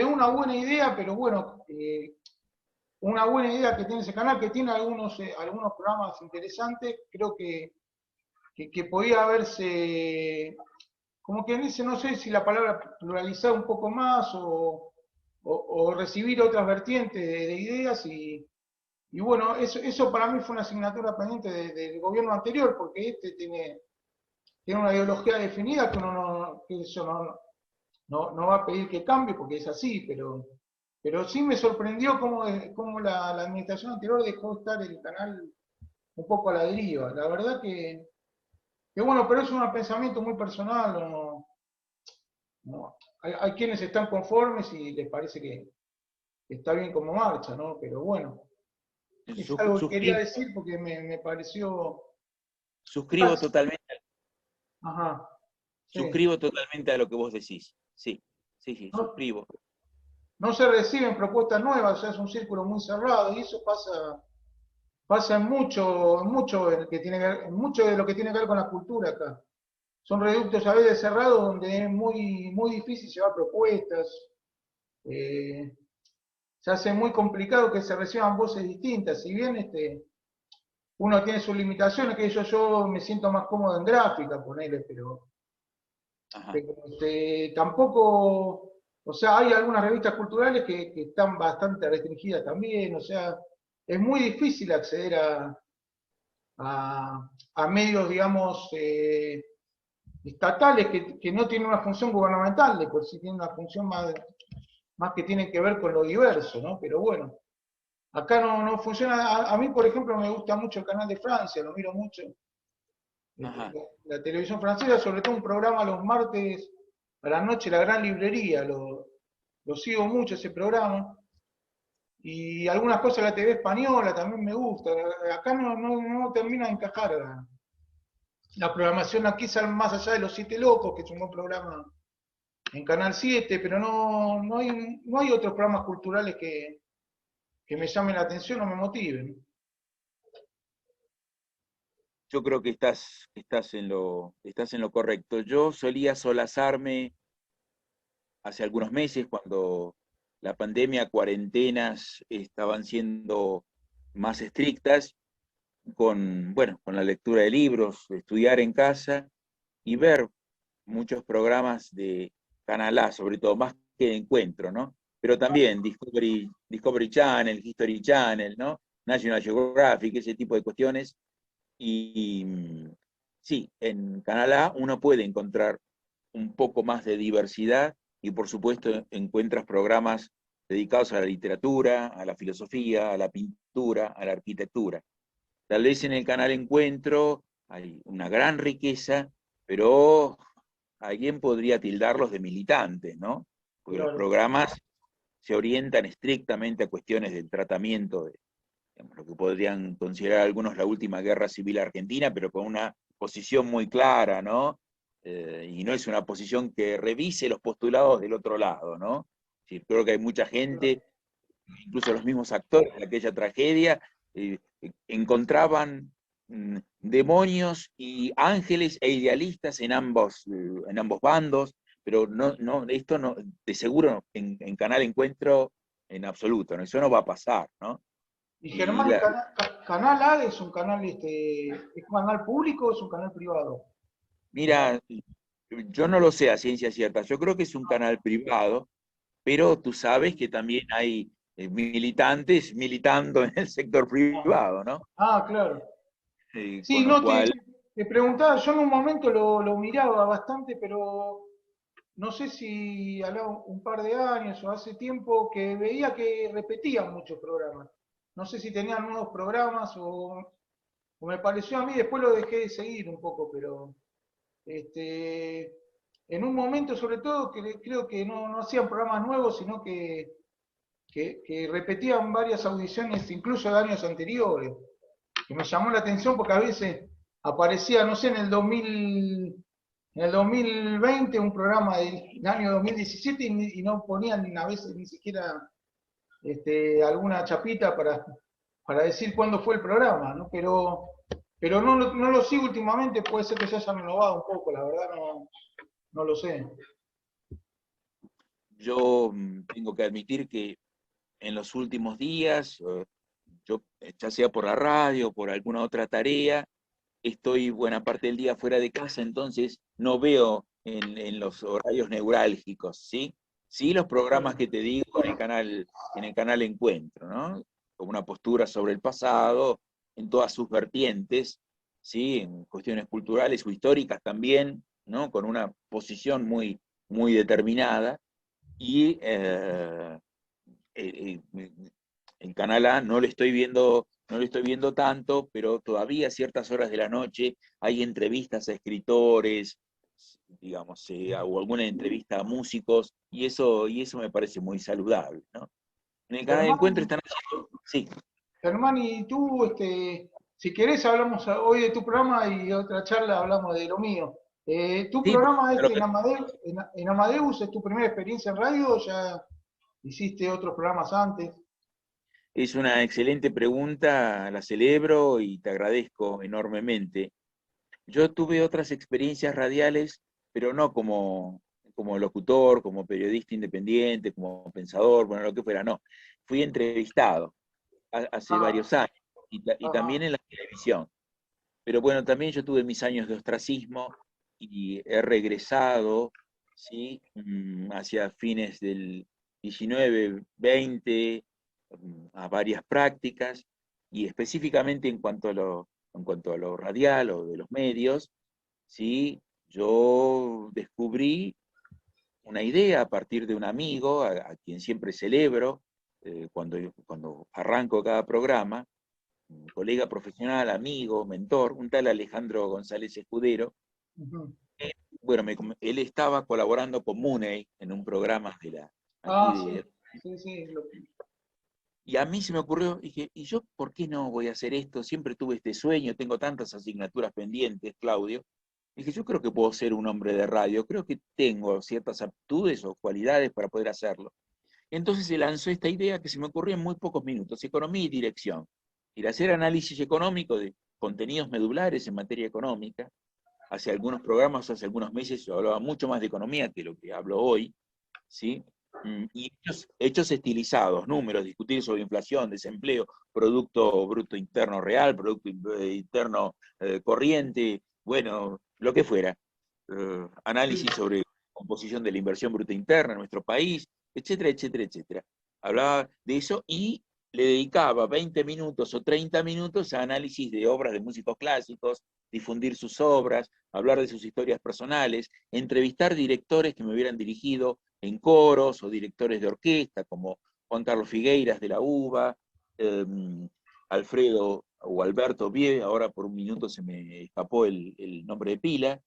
una buena idea, pero bueno, una buena idea que tiene ese canal, que tiene algunos programas interesantes, creo que podía haberse, como quien dice, no sé si la palabra pluralizar un poco más o recibir otras vertientes de ideas y bueno, eso para mí fue una asignatura pendiente del gobierno anterior, porque este tiene una ideología definida que uno que eso no va a pedir que cambie porque es así, pero sí me sorprendió cómo la administración anterior dejó estar el canal un poco a la deriva. La verdad que bueno, pero es un pensamiento muy personal. Hay quienes están conformes y les parece que está bien como marcha, ¿no? Pero bueno, es algo que quería Suscribo, decir porque me pareció... suscribo totalmente. Ajá. Sí. Suscribo totalmente a lo que vos decís. Sí, sí, sí, No, suscribo. no se reciben propuestas nuevas, o sea, es un círculo muy cerrado y eso pasa en mucho de lo que tiene que ver con la cultura acá. Son reductos a veces cerrados donde es muy difícil llevar propuestas. eh, Se hace muy complicado que se reciban voces distintas. Si bien uno tiene sus limitaciones, que yo me siento más cómodo en gráfica, ponele, Ajá. pero tampoco, o sea, hay algunas revistas culturales que están bastante restringidas también, o sea, es muy difícil acceder a medios, digamos, estatales que no tienen una función gubernamental, de por sí tienen una función más que tiene que ver con lo diverso, ¿no? Pero bueno, acá no funciona. A mí, por ejemplo, me gusta mucho el canal de Francia, lo miro mucho. Ajá. La televisión francesa, sobre todo un programa los martes a la noche, La Gran Librería, lo sigo mucho ese programa. Y algunas cosas de la TV española también me gusta. Acá no termina de encajar la programación aquí, sale más allá de Los Siete Locos, que es un buen programa en Canal 7, pero no hay otros programas culturales que me llamen la atención o me motiven. Yo creo que estás en lo correcto. Yo solía solazarme hace algunos meses cuando la pandemia, cuarentenas estaban siendo más estrictas, bueno, con la lectura de libros, estudiar en casa y ver muchos programas de Canal A, sobre todo, más que de encuentro, ¿no? Pero también Discovery Channel, History Channel, ¿no? National Geographic, ese tipo de cuestiones. Y sí, en Canal A uno puede encontrar un poco más de diversidad y por supuesto encuentras programas dedicados a la literatura, a la filosofía, a la pintura, a la arquitectura. Tal vez en el canal Encuentro hay una gran riqueza, pero alguien podría tildarlos de militantes, ¿no? Porque los Claro. programas se orientan estrictamente a cuestiones del tratamiento de, digamos, lo que podrían considerar algunos la última guerra civil argentina, pero con una posición muy clara, ¿no? Y no es una posición que revise los postulados del otro lado, ¿no? Sí, creo que hay mucha gente, incluso los mismos actores de aquella tragedia, encontraban demonios y ángeles e idealistas en ambos bandos, pero esto no, de seguro en Canal Encuentro en absoluto, ¿no? Eso no va a pasar, ¿no? Y Y Germán, Canal A es un canal, ¿es un canal público o es un canal privado? mira, yo no lo sé a ciencia cierta, yo creo que es un canal privado, pero tú sabes que también hay militantes militando en el sector Ah, privado, ¿no? claro. Con Sí, lo no, cual, te preguntaba, yo en un momento lo miraba bastante, pero no sé si hablaba un par de años o hace tiempo que veía que repetían muchos programas. No sé si tenían nuevos programas o me pareció a mí, después lo dejé de seguir un poco, pero este, en un momento sobre todo que creo que no hacían programas nuevos, sino que repetían varias audiciones incluso de años anteriores, que me llamó la atención porque a veces aparecía, no sé, en el 2020 un programa del año 2017 y no ponían a veces ni siquiera alguna chapita para decir cuándo fue el programa, ¿no? Pero no lo sigo últimamente, puede ser que se hayan renovado un poco, la verdad no lo sé. yo tengo que admitir que en los últimos días, yo, ya sea por la radio o por alguna otra tarea, estoy buena parte del día fuera de casa, entonces no veo en los horarios neurálgicos, ¿sí? Sí, los programas Claro. que te digo en el canal Encuentro, ¿no? Como una postura sobre el pasado, en todas sus vertientes, ¿sí? En cuestiones culturales o históricas también, ¿no? Con una posición muy determinada. Y eh, eh, en Canal A no lo estoy viendo tanto, pero todavía a ciertas horas de la noche hay entrevistas a escritores, digamos, o alguna entrevista a músicos, y eso me parece muy saludable, ¿no? En el canal de Germán, Encuentro están haciendo, sí, Germán, y tú, si querés, hablamos hoy de tu programa y otra charla hablamos de lo mío. ¿Tu Sí, programa pero en Amadeus, en Amadeus es tu primera experiencia en radio o ya hiciste otros programas antes? es una excelente pregunta, la celebro y te agradezco enormemente. Yo tuve otras experiencias radiales, pero no como locutor, como periodista independiente, como pensador, bueno, lo que fuera, no. Fui entrevistado hace Ah, varios años y también ajá. en la televisión. Pero bueno, también yo tuve mis años de ostracismo y he regresado, ¿sí? Hacia fines del 19, 20, a varias prácticas, y específicamente en cuanto a lo radial o de los medios, ¿sí? Yo descubrí una idea a partir de un amigo, a quien siempre celebro, cuando arranco cada programa, un colega profesional, amigo, mentor, un tal Alejandro González Escudero. Ujú. Bueno, él estaba colaborando con Mooney en un programa aquí Ah, de... sí, sí, sí. Y a mí se me ocurrió, dije, ¿y yo por qué no voy a hacer esto? Siempre tuve este sueño, tengo tantas asignaturas pendientes, Claudio. Dije, yo creo que puedo ser un hombre de radio, creo que tengo ciertas aptitudes o cualidades para poder hacerlo. Entonces se lanzó esta idea que se me ocurrió en muy pocos minutos, economía y dirección. Ir a hacer análisis económico de contenidos medulares en materia económica. Hace algunos programas, hace algunos meses, yo hablaba mucho más de economía que lo que hablo hoy, ¿sí? Y hechos estilizados, números, discutir sobre inflación, desempleo, Producto Bruto Interno Real, Producto Interno Corriente, bueno, lo que fuera. Análisis sobre composición de la inversión bruta interna en nuestro país, etcétera, etcétera, etcétera. Hablaba de eso y le dedicaba 20 minutos o 30 minutos a análisis de obras de músicos clásicos, difundir sus obras, hablar de sus historias personales, entrevistar directores que me hubieran dirigido en coros o directores de orquesta, como Juan Carlos Figueiras de la UBA, eh, Alfredo o Alberto Vie, ahora por un minuto se me escapó el nombre de pila,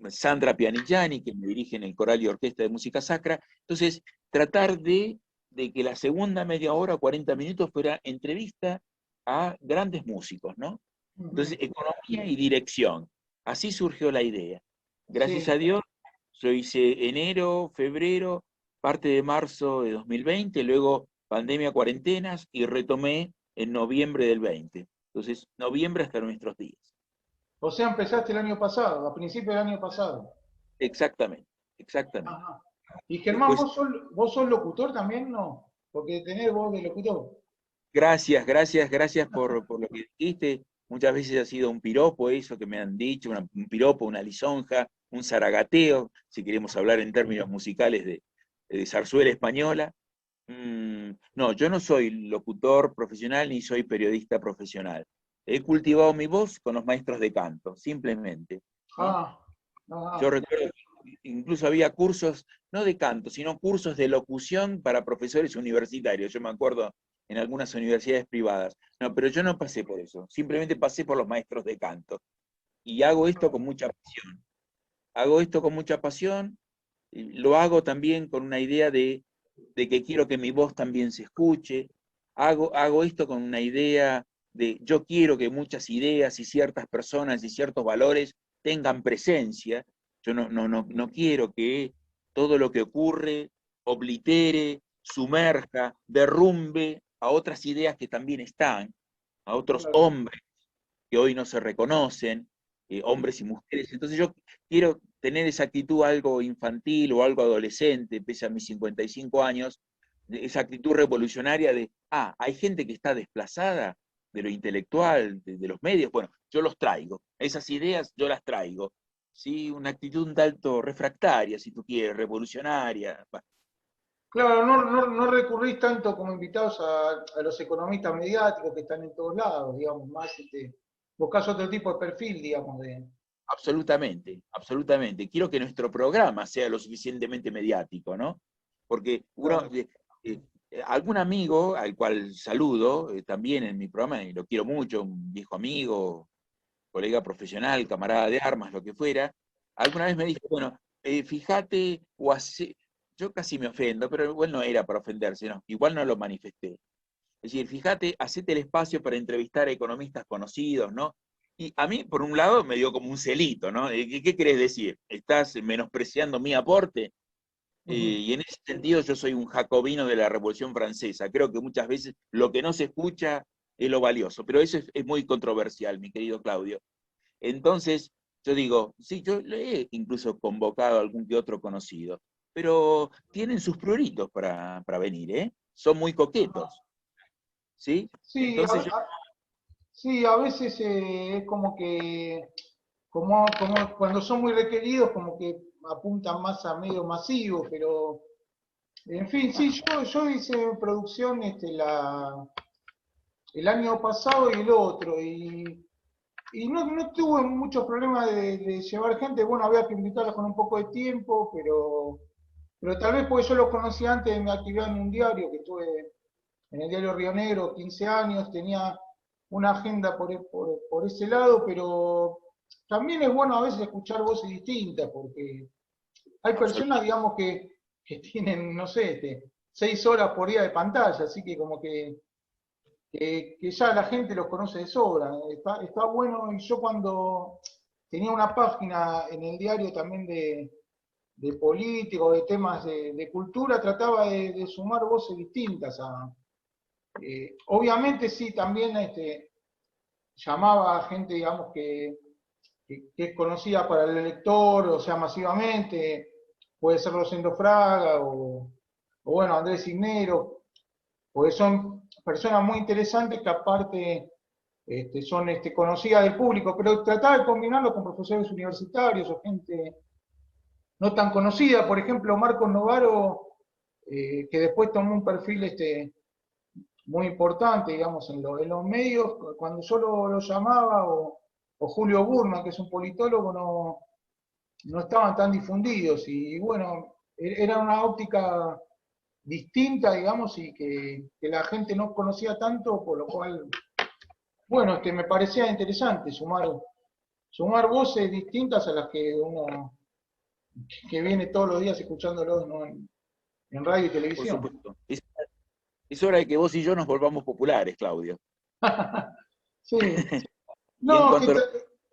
Sandra Pianigiani, que me dirige en el Coral y Orquesta de Música Sacra. Entonces, tratar de que la segunda media hora, 40 minutos, fuera entrevista a grandes músicos, ¿no? Entonces, Ujú. economía y dirección. Así surgió la idea. Gracias Sí. a Dios, yo hice enero, febrero, parte de marzo de 2020, luego pandemia, cuarentenas, y retomé en noviembre del 20. Entonces, noviembre hasta nuestros días. O sea, empezaste el año pasado, a principios del año pasado. Exactamente, exactamente. Ajá. Y Germán, Después, vos sos locutor también, ¿no? Porque tenés voz de locutor. gracias, gracias, gracias por lo que dijiste. Muchas veces ha sido un piropo eso que me han dicho, un piropo, una lisonja, un zaragateo, si queremos hablar en términos musicales de zarzuela española. No, yo no soy locutor profesional ni soy periodista profesional. He cultivado mi voz con los maestros de canto, simplemente, ¿no? Ah, Yo ajá. recuerdo que incluso había cursos, no de canto, sino cursos de locución para profesores universitarios. Yo me acuerdo en algunas universidades privadas. No, pero yo no pasé por eso, simplemente pasé por los maestros de canto. Y hago esto con mucha pasión. Hago esto con mucha pasión, y lo hago también con una idea de que quiero que mi voz también se escuche. Hago esto con una idea de yo quiero que muchas ideas y ciertas personas y ciertos valores tengan presencia. Yo no quiero que todo lo que ocurre oblitere, sumerja, derrumbe a otras ideas que también están, a otros Claro. hombres que hoy no se reconocen, hombres y mujeres. Entonces yo quiero tener esa actitud algo infantil o algo adolescente, pese a mis 55 años, esa actitud revolucionaria de, hay gente que está desplazada de lo intelectual, de los medios, bueno, yo los traigo, esas ideas yo las traigo, ¿sí? Una actitud un tanto refractaria, si tú quieres, revolucionaria. Claro, no recurrís tanto como invitados a los economistas mediáticos que están en todos lados, digamos, más buscás otro tipo de perfil, digamos, de. Absolutamente, absolutamente. Quiero que nuestro programa sea lo suficientemente mediático, ¿no? Porque Claro. eh, algún amigo al cual saludo también en mi programa, y lo quiero mucho, un viejo amigo, colega profesional, camarada de armas, lo que fuera, alguna vez me dijo, bueno, fíjate, yo casi me ofendo, pero igual no era para ofenderse, no, igual no lo manifesté. Es decir, fíjate, hacete el espacio para entrevistar a economistas conocidos, ¿no? Y a mí, por un lado, me dio como un celito, ¿no? ¿Qué querés decir? ¿Estás menospreciando mi aporte? Ujú. Y en ese sentido yo soy un jacobino de la Revolución Francesa. Creo que muchas veces lo que no se escucha es lo valioso, pero eso es muy controversial, mi querido Claudio. Entonces, yo digo, sí, yo le he incluso convocado a algún que otro conocido, pero tienen sus pruritos para venir, ¿eh? Son muy Ajá. coquetos, ¿sí? Sí, Entonces yo, sí, a veces es como que, como cuando son muy requeridos, como que apuntan más a medio masivo, pero en fin, sí, yo hice producción el año pasado y el otro, y no tuve muchos problemas de llevar gente. Bueno, había que invitarlos con un poco de tiempo, pero tal vez porque yo los conocí antes de mi actividad en un diario, que estuve en el diario Río Negro 15 años, tenía una agenda por ese lado, pero también es bueno a veces escuchar voces distintas, porque hay personas, absolutamente. digamos, que tienen, no sé, 6 horas por día de pantalla, así que como que ya la gente los conoce de sobra. Está bueno, y yo cuando tenía una página en el diario también de políticos, de temas de cultura, trataba de sumar voces distintas obviamente sí, también llamaba a gente, digamos, que es conocida para el elector, o sea, masivamente, puede ser Rosendo Fraga o bueno, Andrés Cisneros, porque son personas muy interesantes que aparte son conocidas del público, pero trataba de combinarlo con profesores universitarios o gente no tan conocida, por ejemplo, Marcos Novaro, que después tomó un perfil muy importante, digamos, en los medios, cuando yo lo llamaba, o Julio Burma, que es un politólogo, no estaban tan difundidos, y bueno, era una óptica distinta, digamos, y que la gente no conocía tanto, por lo cual, bueno, me parecía interesante sumar voces distintas a las que uno que viene todos los días escuchándolos, ¿no? En radio y Por televisión. supuesto. Es hora de que vos y yo nos volvamos populares, Claudio. Sí, Y en no, cuanto a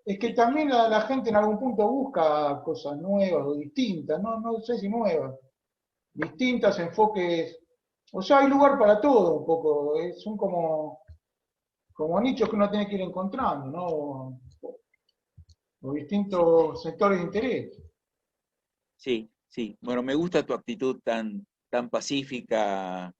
es que también la gente en algún punto busca cosas nuevas o distintas, no sé si nuevas, distintas, enfoques, o sea, hay lugar para todo un poco, son como nichos que uno tiene que ir encontrando, ¿no? O sí, distintos sectores de interés. sí, sí. Bueno, me gusta tu actitud tan pacífica,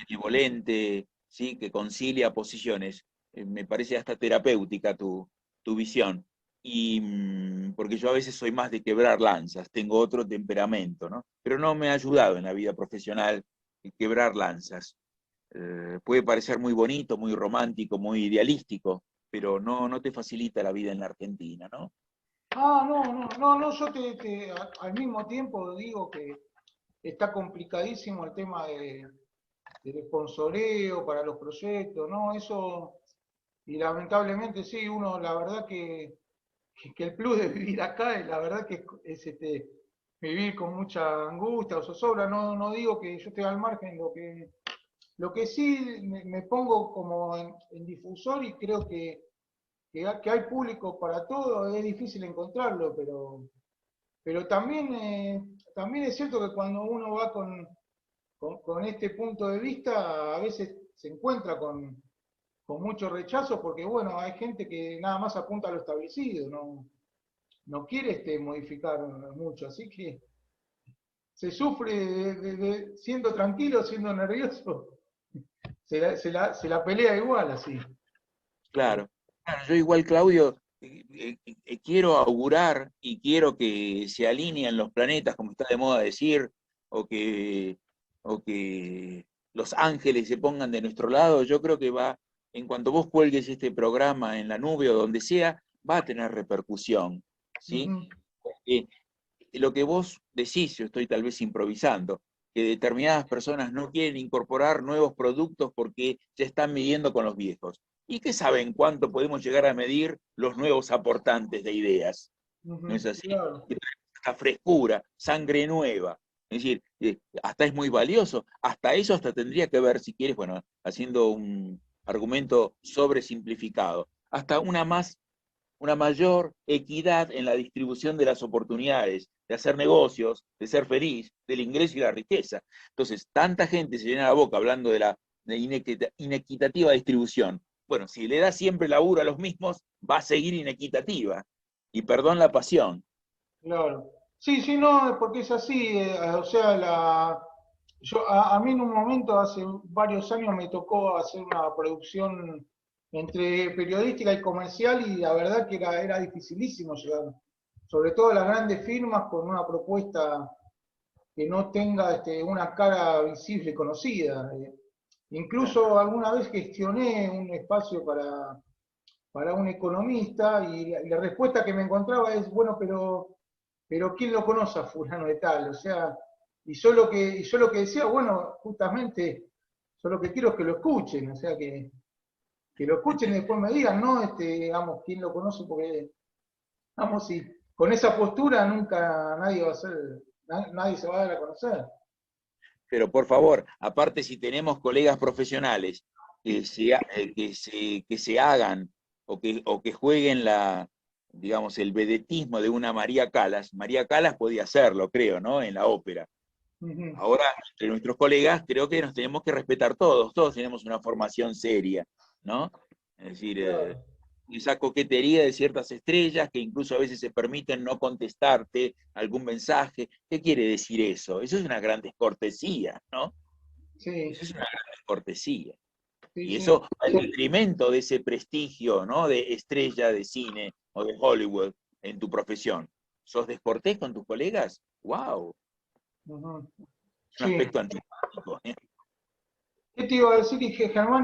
benevolente, ¿sí? Que concilia posiciones. Me parece hasta terapéutica tu visión. Y porque yo a veces soy más de quebrar lanzas, tengo otro temperamento, ¿no? Pero no me ha ayudado en la vida profesional quebrar lanzas. Puede parecer muy bonito, muy romántico, muy idealístico, pero no te facilita la vida en la Argentina, ¿no? Ah, no, yo al mismo tiempo digo que está complicadísimo el tema del sponsoreo para los proyectos, ¿no? Eso, y lamentablemente sí, uno, la verdad que el plus de vivir acá, la verdad que es vivir con mucha angustia o zozobra, no digo que yo esté al margen, lo que sí me pongo como en difusor y creo que hay público para todo, es difícil encontrarlo, pero también es cierto que cuando uno va con este punto de vista, a veces se encuentra con mucho rechazo, porque bueno, hay gente que nada más apunta a lo establecido, no quiere modificar mucho, así que se sufre siendo tranquilo, siendo nervioso, se la pelea igual así. Claro, claro, yo igual, Claudio, quiero augurar y quiero que se alineen los planetas, como está de moda decir, o que, o que los ángeles se pongan de nuestro lado. Yo creo que en cuanto vos cuelgues este programa en la nube o donde sea, va a tener repercusión, ¿sí? Ujú. Porque lo que vos decís, yo estoy tal vez improvisando, que determinadas personas no quieren incorporar nuevos productos porque ya están midiendo con los viejos. ¿Y qué saben cuánto podemos llegar a medir los nuevos aportantes de ideas? ¿No es Ujú, así? claro. Que traen esta frescura, sangre nueva. Es decir, hasta es muy valioso. Hasta eso hasta tendría que ver, si quieres, bueno, haciendo un argumento sobresimplificado. Hasta una más una mayor equidad en la distribución de las oportunidades, de hacer negocios, de ser feliz, del ingreso y la riqueza. Entonces, tanta gente se llena la boca hablando de la inequitativa distribución. Bueno, si le da siempre laburo a los mismos, va a seguir inequitativa. Y perdón la pasión. Claro. Sí, sí, no, es porque es así. O sea, a mí en un momento, hace varios años, me tocó hacer una producción entre periodística y comercial y la verdad que era dificilísimo llegar, sobre todo a las grandes firmas, con una propuesta que no tenga una cara visible conocida. Incluso alguna vez gestioné un espacio para un economista y la respuesta que me encontraba es, bueno, pero ¿quién lo conoce a fulano de tal? O sea, y yo lo que decía, bueno, justamente, yo lo que quiero es que lo escuchen, o sea, que lo escuchen y después me digan, ¿no? Digamos, ¿quién lo conoce? Porque, vamos, si con esa postura nunca nadie va a ser, nadie se va a dar a conocer. Pero por favor, aparte si tenemos colegas profesionales que se hagan o que jueguen digamos, el vedetismo de una María Callas podía hacerlo, creo, ¿no? En la ópera. Ujú. Ahora, entre nuestros colegas, creo que nos tenemos que respetar todos tenemos una formación seria, ¿no? Es decir, Claro. esa coquetería de ciertas estrellas que incluso a veces se permiten no contestarte algún mensaje. ¿Qué quiere decir eso? Eso es una gran descortesía, ¿no? Sí, Eso es una gran descortesía. sí, Y sí. eso al detrimento de ese prestigio, ¿no? De estrella de cine o de Hollywood en tu profesión. ¿Sos descortés con tus colegas? ¡Wow! Ujú. Es un Sí. aspecto antipático, ¿eh? ¿Qué te iba a decir? Que Germán,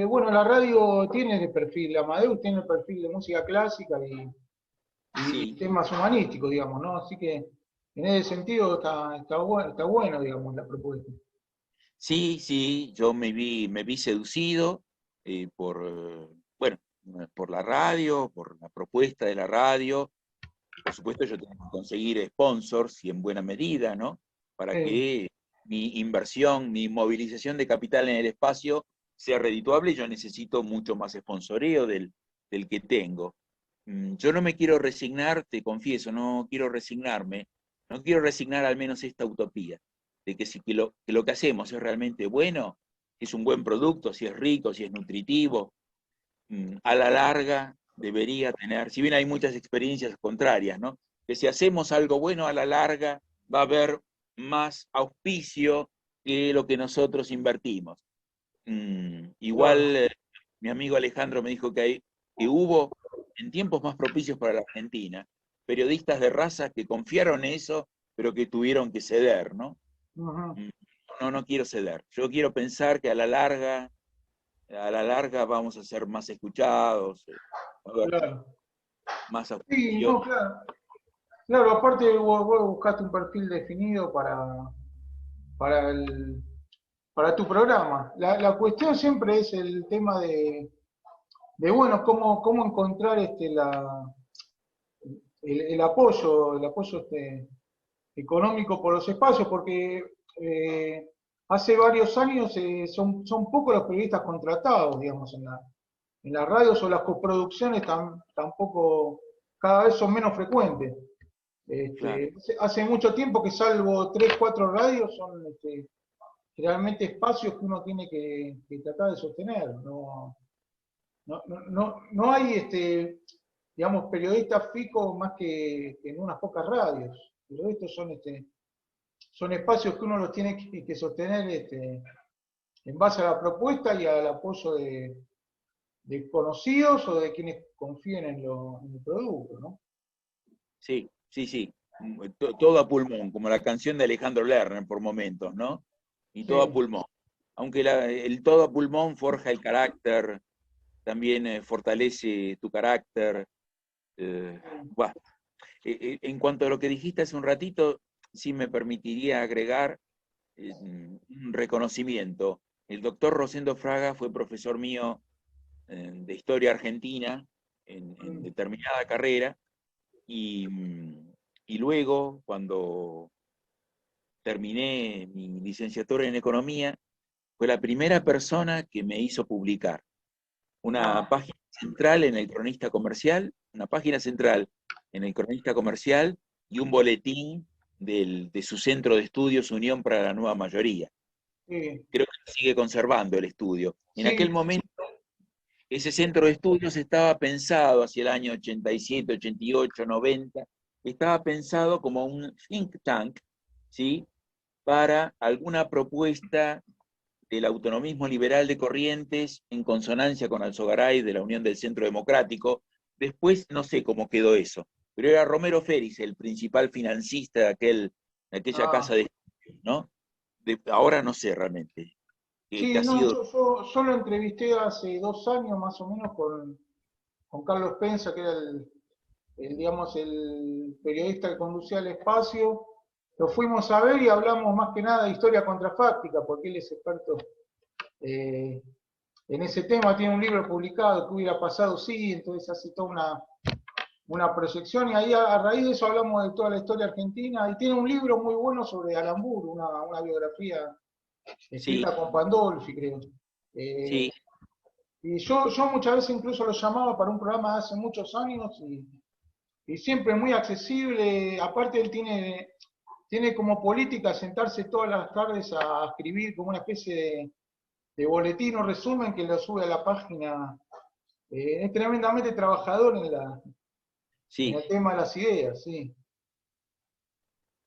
bueno, la radio tiene el perfil, Amadeus tiene el perfil de música clásica y Sí, temas humanísticos, digamos, ¿no? Así que en ese sentido está bueno, digamos, la propuesta. sí, sí, yo me vi seducido bueno, por la radio, por la propuesta de la radio. Por supuesto, yo tengo que conseguir sponsors y en buena medida, ¿no? Para Sí, que mi inversión, mi movilización de capital en el espacio sea redituable. Yo necesito mucho más sponsoreo del que tengo. Yo no me quiero resignar, te confieso, no quiero resignarme, no quiero resignar al menos esta utopía, de que si que lo que hacemos es realmente bueno, si es un buen producto, si es rico, si es nutritivo, a la larga debería tener, si bien hay muchas experiencias contrarias, ¿no? Que si hacemos algo bueno a la larga va a haber más auspicio que lo que nosotros invertimos. claro. Igual mi amigo Alejandro me dijo que hubo en tiempos más propicios para la Argentina periodistas de raza que confiaron en eso, pero que tuvieron que ceder, ¿no? Ujú. Mm, No, no quiero ceder. Yo quiero pensar que a la larga vamos a ser más escuchados, va a haber Claro. más Sí, auspicio. no, claro. Claro, aparte vos buscaste un perfil definido para el, para tu programa. La cuestión siempre es el tema bueno, cómo encontrar el apoyo económico por los espacios, porque hace varios años son pocos los periodistas contratados, digamos, en las radios o las coproducciones tampoco, cada vez son menos frecuentes. Claro. Hace mucho tiempo que salvo 3 4 radios son realmente espacios que uno tiene que tratar de sostener. No hay, digamos, periodistas fijos más que en unas pocas radios. Pero estos son espacios que uno los tiene que sostener en base a la propuesta y al apoyo de conocidos o de quienes confíen en el producto, ¿no? Sí, sí, sí. Todo a pulmón, como la canción de Alejandro Lerner por momentos, ¿no? Y todo a Sí, pulmón. Aunque el todo a pulmón forja el carácter, también fortalece tu carácter. Bah. En cuanto a lo que dijiste hace un ratito, sí me permitiría agregar un reconocimiento. El doctor Rosendo Fraga fue profesor mío de historia argentina en mm, determinada carrera y, y luego, cuando terminé mi licenciatura en economía, fue la primera persona que me hizo publicar una ah, página central en el Cronista Comercial, una página central en el Cronista Comercial y un boletín de su centro de estudios Unión para la Nueva Mayoría. Sí, Creo que sigue conservando el estudio. En sí, aquel momento, ese centro de estudios estaba pensado hacia el año 87, 88, 90, estaba pensado como un think tank, ¿sí? Para alguna propuesta del autonomismo liberal de Corrientes en consonancia con Alzogaray de la Unión del Centro Democrático. Después no sé cómo quedó eso, pero era Romero Feris el principal financista de aquella ah, casa de estudios, ¿no? Ahora no sé realmente qué sí, ha no, sido. yo lo entrevisté hace 2 años más o menos con Carlos Pensa, que era digamos, el periodista que conducía el espacio. Lo fuimos a ver y hablamos más que nada de historia contrafáctica, porque él es experto eh, en ese tema, tiene un libro publicado, que hubiera pasado, sí, entonces hace toda una proyección, y ahí a raíz de eso hablamos de toda la historia argentina, y tiene un libro muy bueno sobre Alambur, una biografía Sí, escrita con Pandolfi, creo. Eh, sí, y yo muchas veces incluso lo llamaba para un programa de hace muchos años, y siempre muy accesible. Aparte él tiene como política sentarse todas las tardes a escribir como una especie de boletín o resumen que lo sube a la página. Es tremendamente trabajador en sí. el tema de las ideas, sí.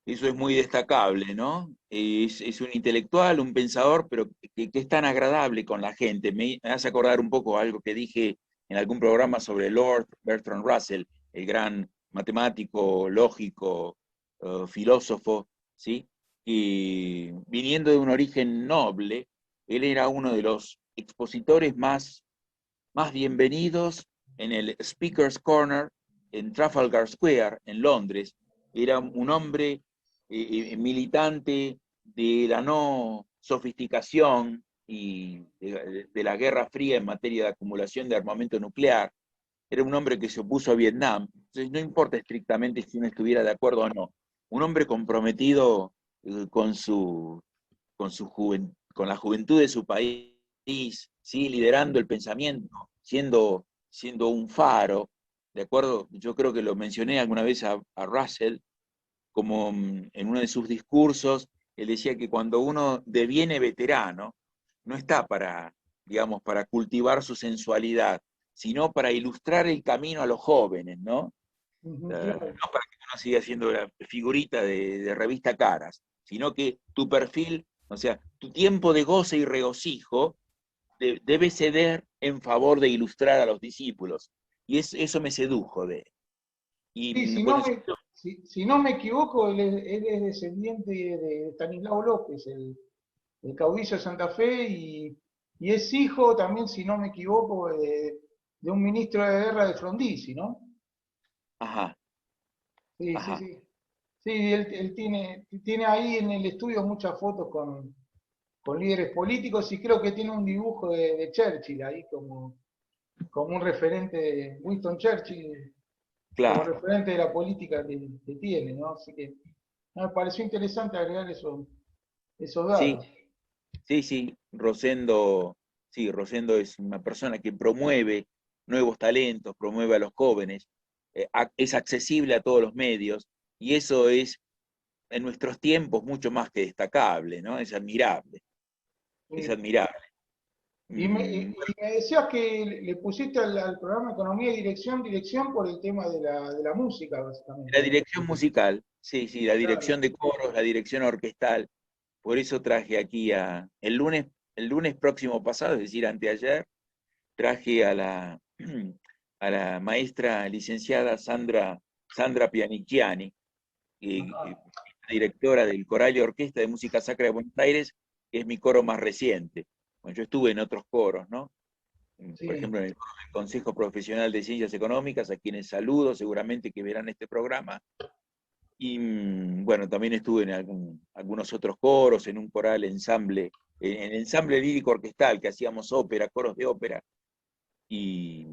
Eso es muy destacable, ¿no? Es un intelectual, un pensador, pero que es tan agradable con la gente. Me hace acordar un poco algo que dije en algún programa sobre Lord Bertrand Russell, el gran matemático, lógico, filósofo, ¿sí? Y viniendo de un origen noble, él era uno de los expositores más bienvenidos en el Speaker's Corner en Trafalgar Square, en Londres. Era un hombre militante de la no sofisticación y de la Guerra Fría en materia de acumulación de armamento nuclear. Era un hombre que se opuso a Vietnam. Entonces no importa estrictamente si uno estuviera de acuerdo o no. Un hombre comprometido con la juventud de su país, ¿sí? Liderando el pensamiento, siendo un faro, ¿de acuerdo? Yo creo que lo mencioné alguna vez a Russell, como en uno de sus discursos, él decía que cuando uno deviene veterano, no está para, digamos, para cultivar su sensualidad, sino para ilustrar el camino a los jóvenes, ¿no? Claro. No para que uno siga siendo la figurita de revista Caras, sino que tu perfil, o sea, tu tiempo de goce y regocijo debe ceder en favor de ilustrar a los discípulos. Y eso me sedujo de él. Sí, Y bueno, si no me equivoco, él es descendiente de Stanislao López, el caudillo de Santa Fe, y es hijo también, si no me equivoco, de un ministro de guerra de Frondizi, ¿no? ajá, Sí, sí, ajá. sí. Sí, él tiene ahí en el estudio muchas fotos con líderes políticos, y creo que tiene un dibujo de Churchill ahí como un referente, de Winston Churchill, como Claro, referente de la política que tiene, ¿no? Así que me pareció interesante agregar esos sí, datos. sí, sí, Rosendo es una persona que promueve nuevos talentos, promueve a los jóvenes, es accesible a todos los medios, y eso es en nuestros tiempos mucho más que destacable, ¿no? Es admirable, es Sí. admirable. Y me decías que le pusiste al programa Economía y Dirección por el tema de la música, La básicamente, ¿no? dirección musical, sí, sí, la Claro. dirección de coros, la dirección orquestal. Por eso traje aquí el lunes próximo pasado, es decir, anteayer, traje a la maestra licenciada Sandra Pianichiani, Ajá. directora del Coral y Orquesta de Música Sacra de Buenos Aires, que es mi coro más reciente. Bueno, yo estuve en otros coros, ¿no? Por Sí. ejemplo, en el Consejo Profesional de Ciencias Económicas, a quienes saludo, seguramente que verán este programa. Y bueno, también estuve en algunos otros coros, en un coral ensamble, en el ensamble lírico orquestal, que hacíamos ópera, coros de ópera. Y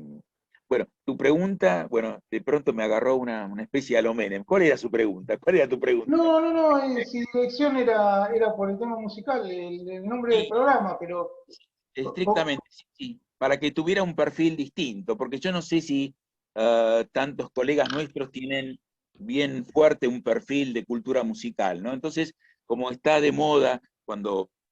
bueno, tu pregunta, bueno, de pronto me agarró una especie de Alomenem. ¿Cuál era su pregunta? ¿Cuál era tu pregunta? No, no, no, si dirección era por el tema musical, el nombre del Sí, programa, pero estrictamente, sí, sí, para que tuviera un perfil distinto, porque yo no sé si tantos colegas nuestros tienen bien fuerte un perfil de cultura musical, ¿no? Entonces, como está de moda,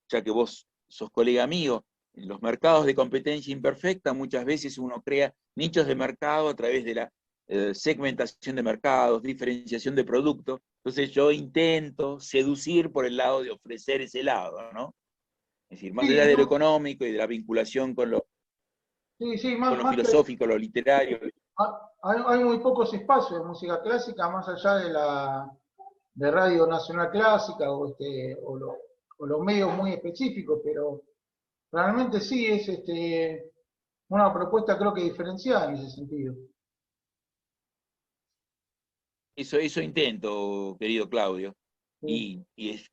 ya que vos sos colega mío, en los mercados de competencia imperfecta muchas veces uno crea nichos de mercado a través de la segmentación de mercados, diferenciación de productos. Entonces yo intento seducir por el lado de ofrecer ese lado, ¿no? Es decir, más Sí, allá de lo económico y de la vinculación sí, sí, con lo más que filosófico, lo literario. hay muy pocos espacios de música clásica más allá de Radio Nacional Clásica o los medios muy específicos, pero realmente sí es una propuesta creo que diferenciada en ese sentido. Eso intento, querido Claudio, Sí.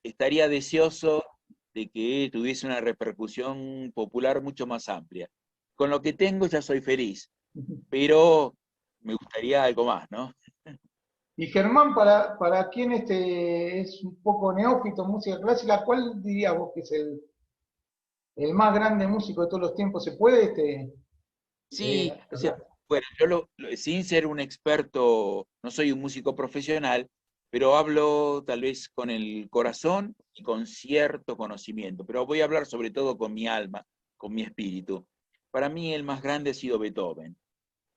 estaría deseoso de que tuviese una repercusión popular mucho más amplia. Con lo que tengo ya soy feliz, pero me gustaría algo más, ¿no? Y Germán, para quien es un poco neófito en música clásica, ¿cuál dirías vos que es el más grande músico de todos los tiempos? ¿Se puede Sí, o sea, bueno, sin ser un experto, no soy un músico profesional, pero hablo tal vez con el corazón y con cierto conocimiento, pero voy a hablar sobre todo con mi alma, con mi espíritu. Para mí el más grande ha sido Beethoven,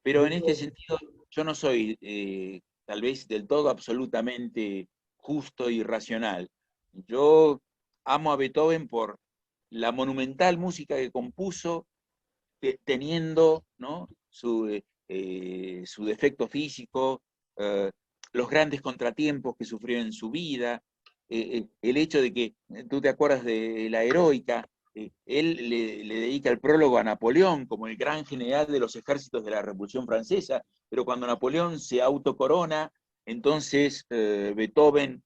pero en este sentido yo no soy tal vez del todo absolutamente justo y racional. Yo amo a Beethoven por la monumental música que compuso, teniendo, ¿no?, su defecto físico, eh, los grandes contratiempos que sufrió en su vida, el hecho de que, tú te acuerdas de la heroica, él le dedica el prólogo a Napoleón como el gran general de los ejércitos de la Revolución Francesa, pero cuando Napoleón se autocorona, entonces Beethoven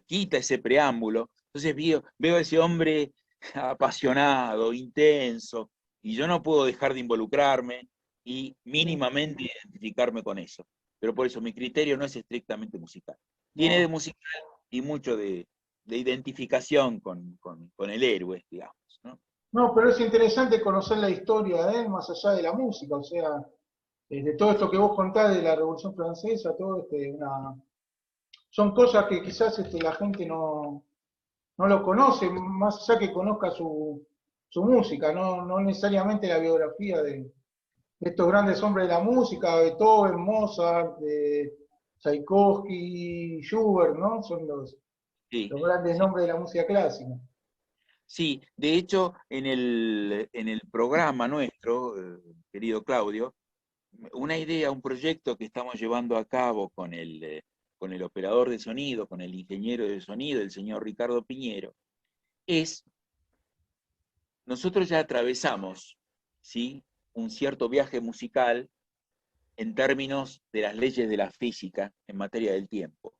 quita ese preámbulo. Entonces veo a ese hombre apasionado, intenso, y yo no puedo dejar de involucrarme y mínimamente identificarme con eso. Pero por eso mi criterio no es estrictamente musical. Tiene de No, musical y mucho de identificación con el héroe, digamos, ¿no? no, pero es interesante conocer la historia de él más allá de la música, o sea, de todo esto que vos contás de la Revolución Francesa, todo son cosas que quizás la gente no lo conoce, más allá que conozca su música, no necesariamente la biografía de estos grandes hombres de la música, Beethoven, Mozart, Tchaikovsky, Schubert, ¿no? Son Sí, los grandes sí. nombres de la música clásica. Sí, de hecho, en el programa nuestro, querido Claudio, una idea, un proyecto que estamos llevando a cabo con el operador de sonido, con el ingeniero de sonido, el señor Ricardo Piñero, es, nosotros ya atravesamos, ¿sí?, un cierto viaje musical en términos de las leyes de la física en materia del tiempo.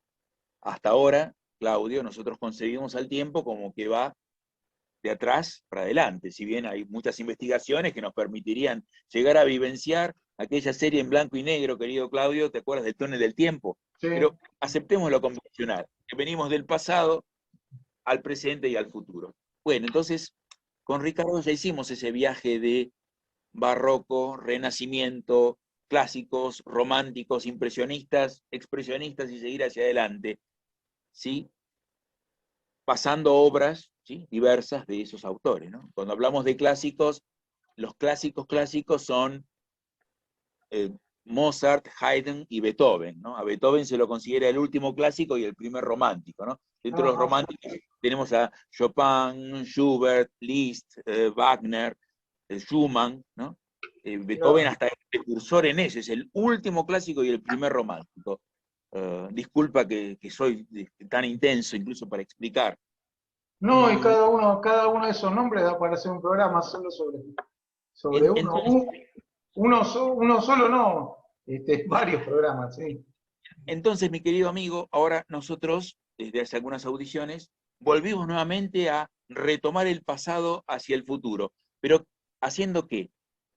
Hasta ahora, Claudio, nosotros concebimos al tiempo como que va de atrás para adelante, si bien hay muchas investigaciones que nos permitirían llegar a vivenciar aquella serie en blanco y negro, querido Claudio, ¿te acuerdas del túnel del tiempo? Sí. Pero aceptemos lo convencional, que venimos del pasado al presente y al futuro. Bueno, entonces, con Ricardo ya hicimos ese viaje de barroco, renacimiento, clásicos, románticos, impresionistas, expresionistas y seguir hacia adelante, ¿sí?, pasando obras, ¿sí?, diversas de esos autores, ¿no? Cuando hablamos de clásicos, los clásicos clásicos son eh, Mozart, Haydn y Beethoven, ¿no? A Beethoven se lo considera el último clásico y el primer romántico, ¿no? Dentro de los Ajá. románticos tenemos a Chopin, Schubert, Liszt, Wagner, Schumann, ¿no? Beethoven Claro. hasta es precursor en eso, es el último clásico y el primer romántico. Disculpa que soy tan intenso incluso para explicar. No, y Y cada uno de esos nombres da para hacer un programa solo sobre uno. entonces, Uno solo no, varios programas, sí. entonces, mi querido amigo, ahora nosotros, desde hace algunas audiciones, volvimos nuevamente a retomar el pasado hacia el futuro. Pero ¿haciendo qué?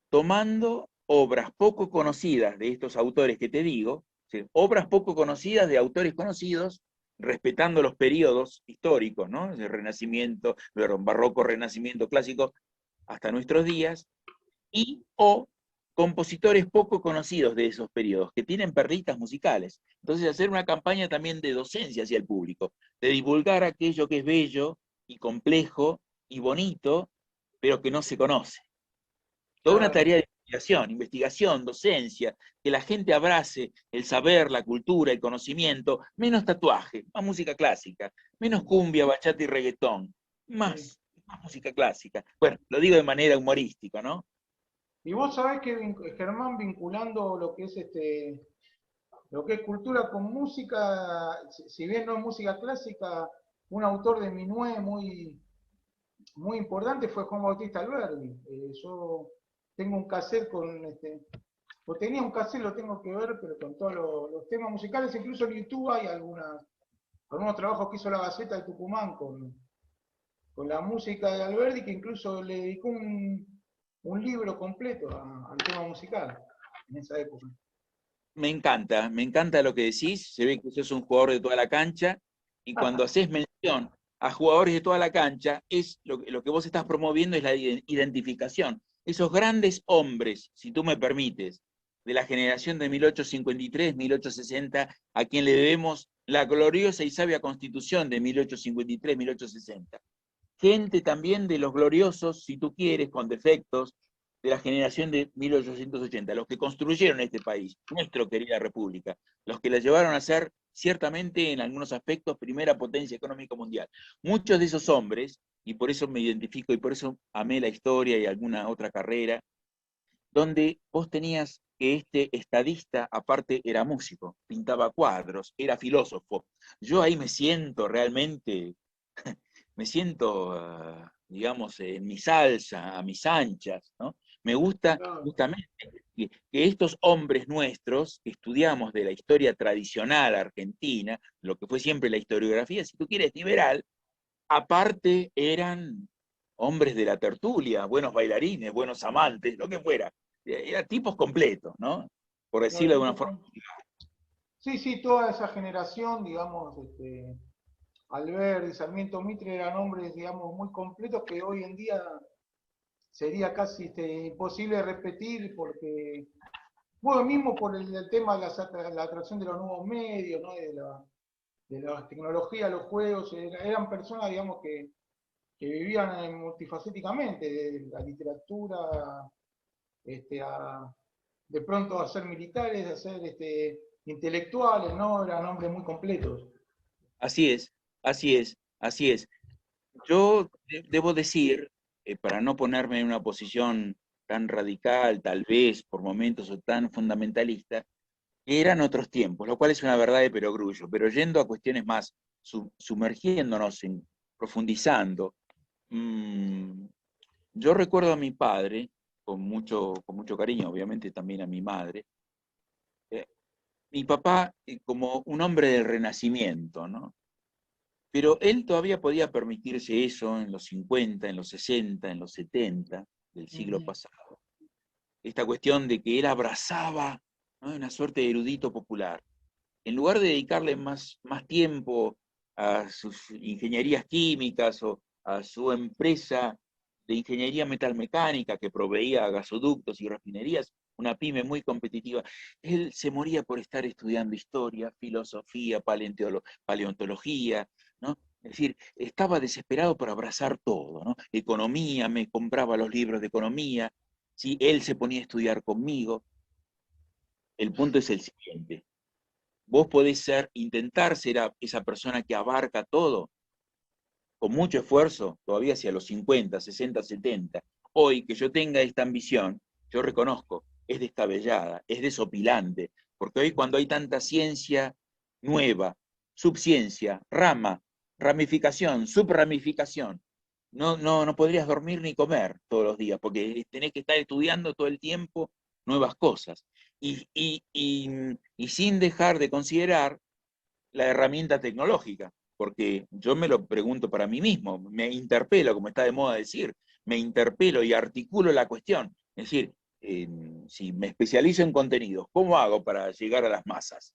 Tomando obras poco conocidas de estos autores que te digo, ¿sí?, obras poco conocidas de autores conocidos, respetando los periodos históricos, ¿no? El Renacimiento, perdón, Barroco, Renacimiento, Clásico, hasta nuestros días, y o compositores poco conocidos de esos periodos, que tienen perlitas musicales. Entonces, hacer una campaña también de docencia hacia el público, de divulgar aquello que es bello y complejo y bonito, pero que no se conoce. Toda una Claro, tarea de investigación, docencia, que la gente abrace el saber, la cultura, el conocimiento, menos tatuaje, más música clásica, menos cumbia, bachata y reggaetón, sí. más música clásica. Bueno, lo digo de manera humorística, ¿no? Y vos sabés que Germán, vinculando lo que es cultura con música, si bien no es música clásica, un autor de Minué muy importante fue Juan Bautista Alberdi. Yo tengo un cassette o tenía un cassette, lo tengo que ver, pero con todos los temas musicales, incluso en YouTube hay algunos trabajos que hizo la Gaceta de Tucumán con la música de Alberdi, que incluso le dedicó un libro completo al tema musical en esa época. Me encanta lo que decís, se ve que sos un jugador de toda la cancha, y cuando haces mención a jugadores de toda la cancha, es lo que vos estás promoviendo es la identificación. Esos grandes hombres, si tú me permites, de la generación de 1853, 1860, a quien le debemos la gloriosa y sabia Constitución de 1853, 1860. Gente también de los gloriosos, si tú quieres, con defectos, de la generación de 1880, los que construyeron este país, nuestra querida república, los que la llevaron a ser, ciertamente, en algunos aspectos, primera potencia económica mundial. Muchos de esos hombres, y por eso me identifico, y por eso amé la historia y alguna otra carrera, donde vos tenías que este estadista, aparte, era músico, pintaba cuadros, era filósofo. Yo ahí me siento realmente, me siento, digamos, en mi salsa, a mis anchas, ¿no? Me gusta Claro. justamente que estos hombres nuestros, que estudiamos de la historia tradicional argentina, lo que fue siempre la historiografía, si tú quieres, liberal, aparte eran hombres de la tertulia, buenos bailarines, buenos amantes, lo que fuera. Eran tipos completos, ¿no? Por Claro, decirlo de una forma. sí, sí, toda esa generación, digamos, Alberdi, Sarmiento Mitre eran hombres, digamos, muy completos que hoy en día sería casi imposible repetir porque, bueno, mismo por el tema de la atracción de los nuevos medios, ¿no? De la tecnología, los juegos, eran personas, digamos, que vivían multifacéticamente, de la literatura, de pronto a ser militares, a ser intelectuales, ¿no? Eran hombres muy completos. Así es, así es, así es. Yo debo decir, para no ponerme en una posición tan radical, tal vez por momentos, o tan fundamentalista, que eran otros tiempos, lo cual es una verdad de perogrullo, pero yendo a cuestiones más, sumergiéndonos, profundizando, mmm, yo recuerdo a mi padre, con mucho cariño, obviamente también a mi madre, eh, mi papá como un hombre del Renacimiento, ¿no? Pero él todavía podía permitirse eso en los 50, en los 60, en los 70 del siglo Ujú. pasado. Esta cuestión de que él abrazaba, ¿no?, una suerte de erudito popular. En lugar de dedicarle más tiempo a sus ingenierías químicas o a su empresa de ingeniería metalmecánica que proveía gasoductos y refinerías, una pyme muy competitiva, él se moría por estar estudiando historia, filosofía, paleontología, ¿no? Es decir, estaba desesperado por abrazar todo, ¿no? Economía, me compraba los libros de economía, ¿sí? Él se ponía a estudiar conmigo. El punto es el siguiente: vos podés intentar ser esa persona que abarca todo, con mucho esfuerzo, todavía hacia los 50, 60, 70. Hoy, que yo tenga esta ambición, yo reconozco, es descabellada, es desopilante, porque hoy cuando hay tanta ciencia nueva, subciencia, ramificación, subramificación, no podrías dormir ni comer todos los días, porque tenés que estar estudiando todo el tiempo nuevas cosas. Y sin dejar de considerar la herramienta tecnológica, porque yo me lo pregunto para mí mismo, me interpelo, como está de moda decir, me interpelo y articulo la cuestión. Es decir, si me especializo en contenidos, ¿cómo hago para llegar a las masas?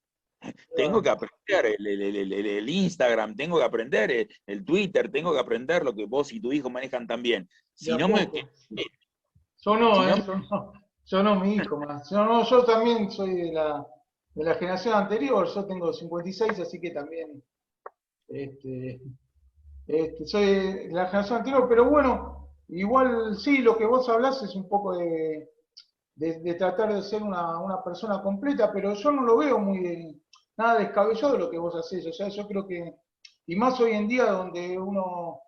Tengo que aprender el Instagram, tengo que aprender el Twitter, tengo que aprender lo que vos y tu hijo manejan también. De Si a no me, poco. Yo no, si no, eso no. Yo no, mi hijo más. Yo, no, yo también soy de la generación anterior, yo tengo 56, así que también este, soy de la generación anterior, pero bueno, igual sí, lo que vos hablás es un poco de tratar de ser una persona completa, pero yo no lo veo nada descabellado lo que vos hacés. O sea, yo creo que, y más hoy en día donde uno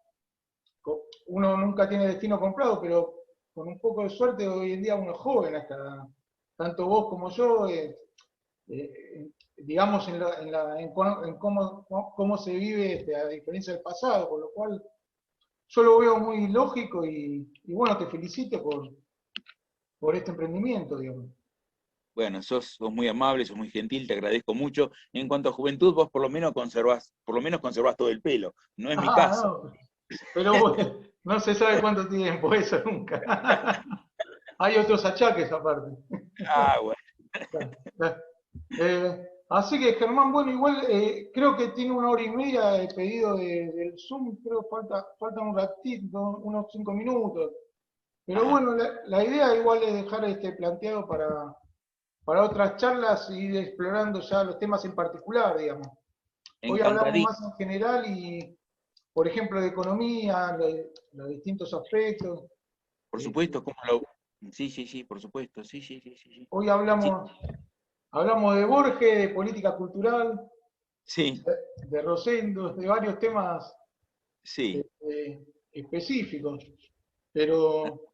nunca tiene destino comprado, pero con un poco de suerte hoy en día uno es joven, hasta tanto vos como yo, digamos, en cómo se vive a diferencia del pasado, con lo cual yo lo veo muy lógico y bueno, te felicito por este emprendimiento, digamos. Bueno, sos muy amable, sos muy gentil, te agradezco mucho. En cuanto a juventud, vos por lo menos conservás todo el pelo. No es mi Ah, caso. no, pero bueno, no se sabe cuánto tiempo, eso nunca. Hay otros achaques aparte. Ah, bueno. Así que Germán, bueno, igual creo que tiene una hora y media de pedido del Zoom, creo que falta un ratito, unos 5 minutos. Pero Ajá, bueno, la idea igual es dejar planteado para otras charlas y ir explorando ya los temas en particular, digamos. Hoy hablamos más encantadísimo. en general y, por ejemplo, de economía, los distintos aspectos. Por Este, supuesto, ¿cómo lo...? Sí, sí, sí, por supuesto. Sí, sí, sí, sí, sí. hoy Sí, hablamos de Borges, de política cultural, sí, de Rosendo, de varios temas sí. específicos. Pero,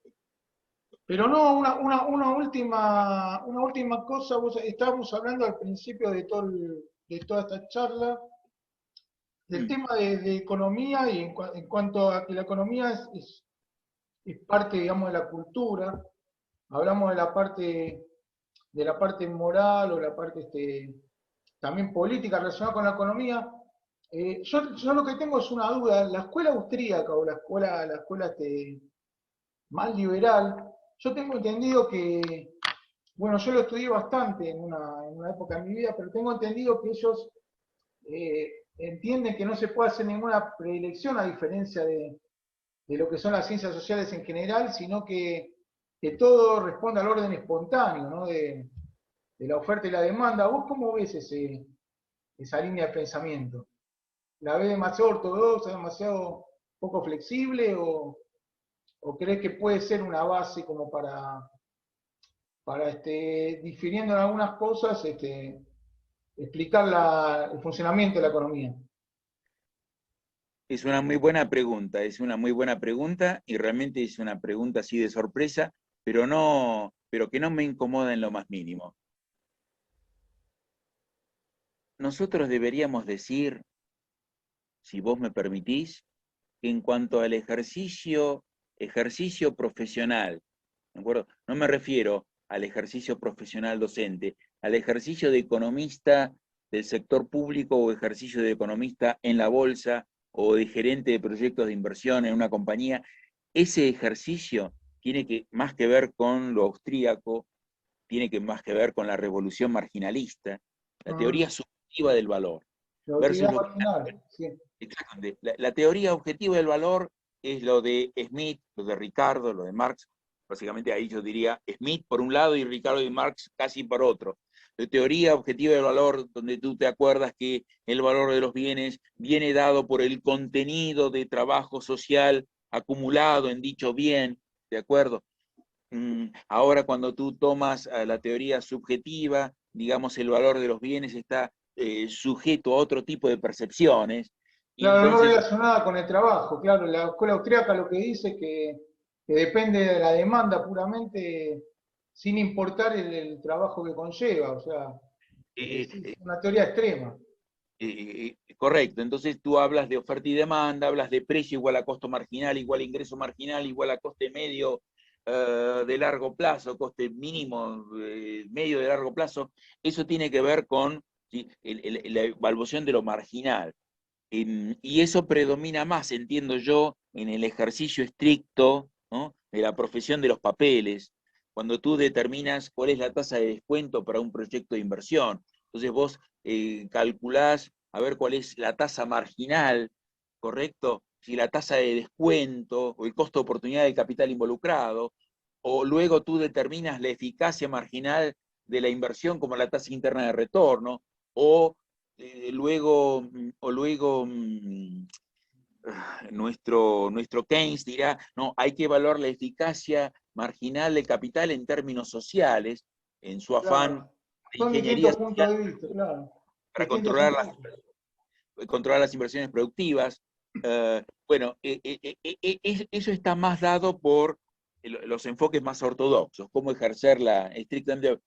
pero no, una última cosa, estábamos hablando al principio de toda esta charla del Mm, tema de economía y en cuanto a que la economía es parte, digamos, de la cultura, hablamos de la parte moral o la parte también política relacionada con la economía. Yo lo que tengo es una duda, la escuela austríaca o la escuela más liberal, yo tengo entendido que, bueno, yo lo estudié bastante en una época de mi vida, pero tengo entendido que ellos entienden que no se puede hacer ninguna predilección a diferencia de lo que son las ciencias sociales en general, sino que todo responde al orden espontáneo, ¿no? De la oferta y la demanda. ¿Vos cómo ves esa línea de pensamiento? ¿La ves demasiado ortodoxa, demasiado poco flexible o crees que puede ser una base como para difiriendo en algunas cosas, explicar el funcionamiento de la economía? Es una muy buena pregunta, es una muy buena pregunta y realmente es una pregunta así de sorpresa, pero que no me incomoda en lo más mínimo. Nosotros deberíamos decir, si vos me permitís, que en cuanto al ejercicio profesional, ¿de acuerdo? No me refiero al ejercicio profesional docente, al ejercicio de economista del sector público o ejercicio de economista en la bolsa o de gerente de proyectos de inversión en una compañía. Ese ejercicio tiene que más que ver con lo austríaco, tiene que más que ver con la revolución marginalista, la Mm, teoría subjetiva del valor, la versus utilidad lo que marginal, sí. exactamente. La teoría objetiva del valor es lo de Smith, lo de Ricardo, lo de Marx. Básicamente ahí yo diría Smith por un lado y Ricardo y Marx casi por otro. La teoría objetiva del valor, donde tú te acuerdas que el valor de los bienes viene dado por el contenido de trabajo social acumulado en dicho bien, ¿de acuerdo? Ahora cuando tú tomas la teoría subjetiva, digamos, el valor de los bienes está sujeto a otro tipo de percepciones, y Claro, no entonces, relacionada con el trabajo, claro, la escuela austríaca lo que dice es que depende de la demanda puramente, sin importar el trabajo que conlleva, o sea, eh, es eh, una teoría extrema. correcto, entonces tú hablas de oferta y demanda, hablas de precio igual a costo marginal, igual a ingreso marginal, igual a coste medio de largo plazo, coste mínimo medio de largo plazo, eso tiene que ver con ¿sí? La evaluación de lo marginal. Y eso predomina más, entiendo yo, en el ejercicio estricto, ¿no? De la profesión de los papeles, cuando tú determinas cuál es la tasa de descuento para un proyecto de inversión. Entonces vos calculás a ver cuál es la tasa marginal, ¿correcto? Si la tasa de descuento o el costo de oportunidad del capital involucrado, o luego tú determinas la eficacia marginal de la inversión como la tasa interna de retorno, o luego nuestro Keynes dirá, no, hay que evaluar la eficacia marginal del capital en términos sociales, en su afán Claro. de Son ingeniería distintos puntos social de vista, claro. para Distintos enfoques. controlar las inversiones productivas. Bueno, eso está más dado por los enfoques más ortodoxos, cómo ejercer estrictamente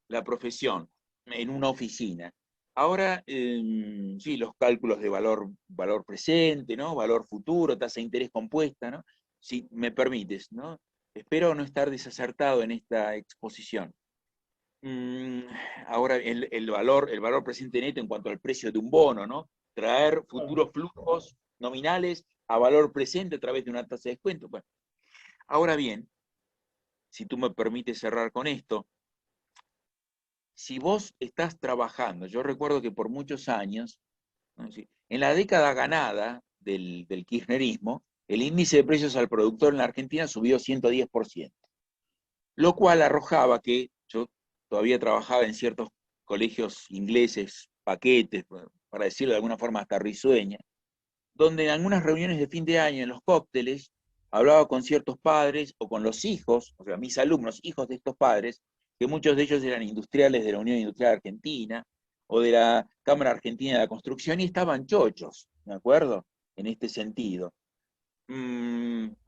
la profesión en una oficina. Ahora, sí, los cálculos de valor presente, ¿no? Valor futuro, tasa de interés compuesta, ¿no? Si me permites, ¿no? Espero no estar desacertado en esta exposición. Mm, Ahora, el valor presente neto en cuanto al precio de un bono, ¿no? Traer Claro. futuros flujos nominales a valor presente a través de una tasa de descuento. Bueno, ahora bien, si tú me permites cerrar con esto, si vos estás trabajando, yo recuerdo que por muchos años, ¿no? Sí, en la década ganada del kirchnerismo, el índice de precios al productor en la Argentina subió 110%, lo cual arrojaba que yo todavía trabajaba en ciertos colegios ingleses, paquetes, para decirlo de alguna forma hasta risueña, donde en algunas reuniones de fin de año, en los cócteles, hablaba con ciertos padres o con los hijos, o sea, mis alumnos, hijos de estos padres, que muchos de ellos eran industriales de la Unión Industrial Argentina o de la Cámara Argentina de la Construcción y estaban chochos, ¿de acuerdo? En este sentido.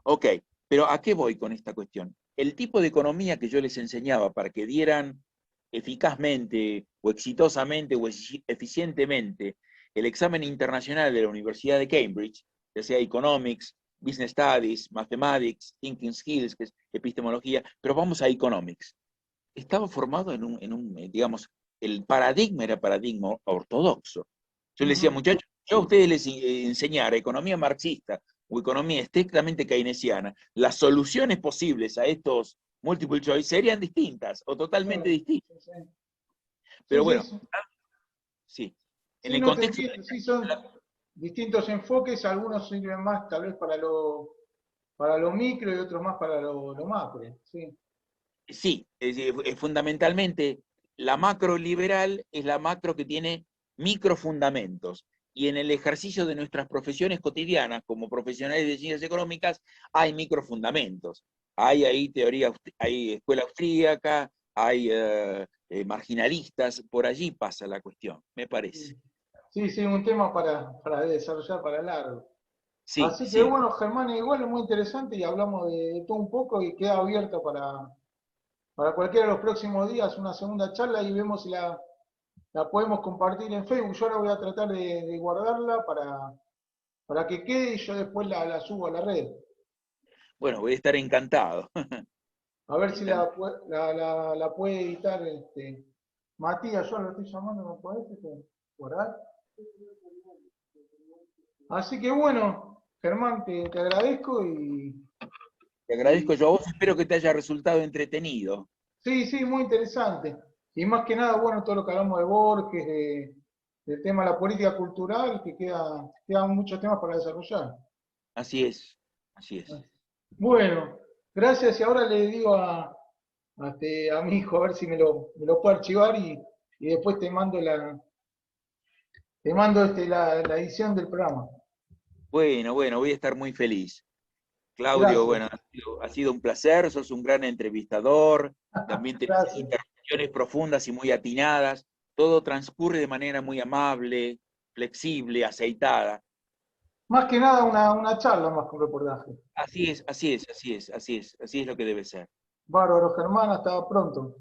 Ok, pero ¿a qué voy con esta cuestión? El tipo de economía que yo les enseñaba para que dieran eficazmente o exitosamente o eficientemente el examen internacional de la Universidad de Cambridge, ya sea Economics, Business Studies, Mathematics, Thinking Skills, que es epistemología, pero vamos a Economics. Estaba formado digamos, el paradigma era paradigma ortodoxo. Yo les decía, Ujú. muchachos, yo a ustedes les enseñara economía marxista o economía estrictamente keynesiana, las soluciones posibles a estos multiple choice serían distintas o totalmente Claro. distintas. Sí, sí. Sí, Pero sí, bueno, sí. sí, en Sí, el no te contexto entiendo. Sí, son distintos enfoques. Algunos sirven más tal vez para lo micro y otros más para lo macro. Sí. sí, fundamentalmente la macro liberal es la macro que tiene microfundamentos. Y en el ejercicio de nuestras profesiones cotidianas, como profesionales de ciencias económicas, hay microfundamentos. Hay ahí teoría, hay escuela austríaca, hay marginalistas, por allí pasa la cuestión, me parece. Sí, sí, sí, un tema para desarrollar para largo. Sí, Así que sí. bueno, Germán, igual es muy interesante y hablamos de todo un poco y queda abierto para cualquiera de los próximos días una segunda charla y vemos si la podemos compartir en Facebook. Yo ahora voy a tratar de guardarla para que quede y yo después la subo a la red. Bueno, voy a estar encantado. A ver si Encantado. la puede editar Matías. Yo lo estoy llamando, ¿me podés guardar? Así que bueno, Germán, te agradezco Te agradezco y yo a vos, espero que te haya resultado entretenido. sí, sí, muy interesante. Y más que nada, bueno, todo lo que hablamos de Borges, del tema de la política cultural, que quedan muchos temas para desarrollar. Así es, así es. Bueno, gracias. Y ahora le digo a mi hijo a ver si me lo puede archivar y después te mando la edición del programa. Bueno, bueno, voy a estar muy feliz. Claudio, Gracias. bueno, ha sido un placer, sos un gran entrevistador, también tenés Gracias. intervenciones profundas y muy atinadas, todo transcurre de manera muy amable, flexible, aceitada. Más que nada una charla más que un reportaje. Así es, así es, así es, así es, así es lo que debe ser. Bárbaro, Germán, hasta pronto.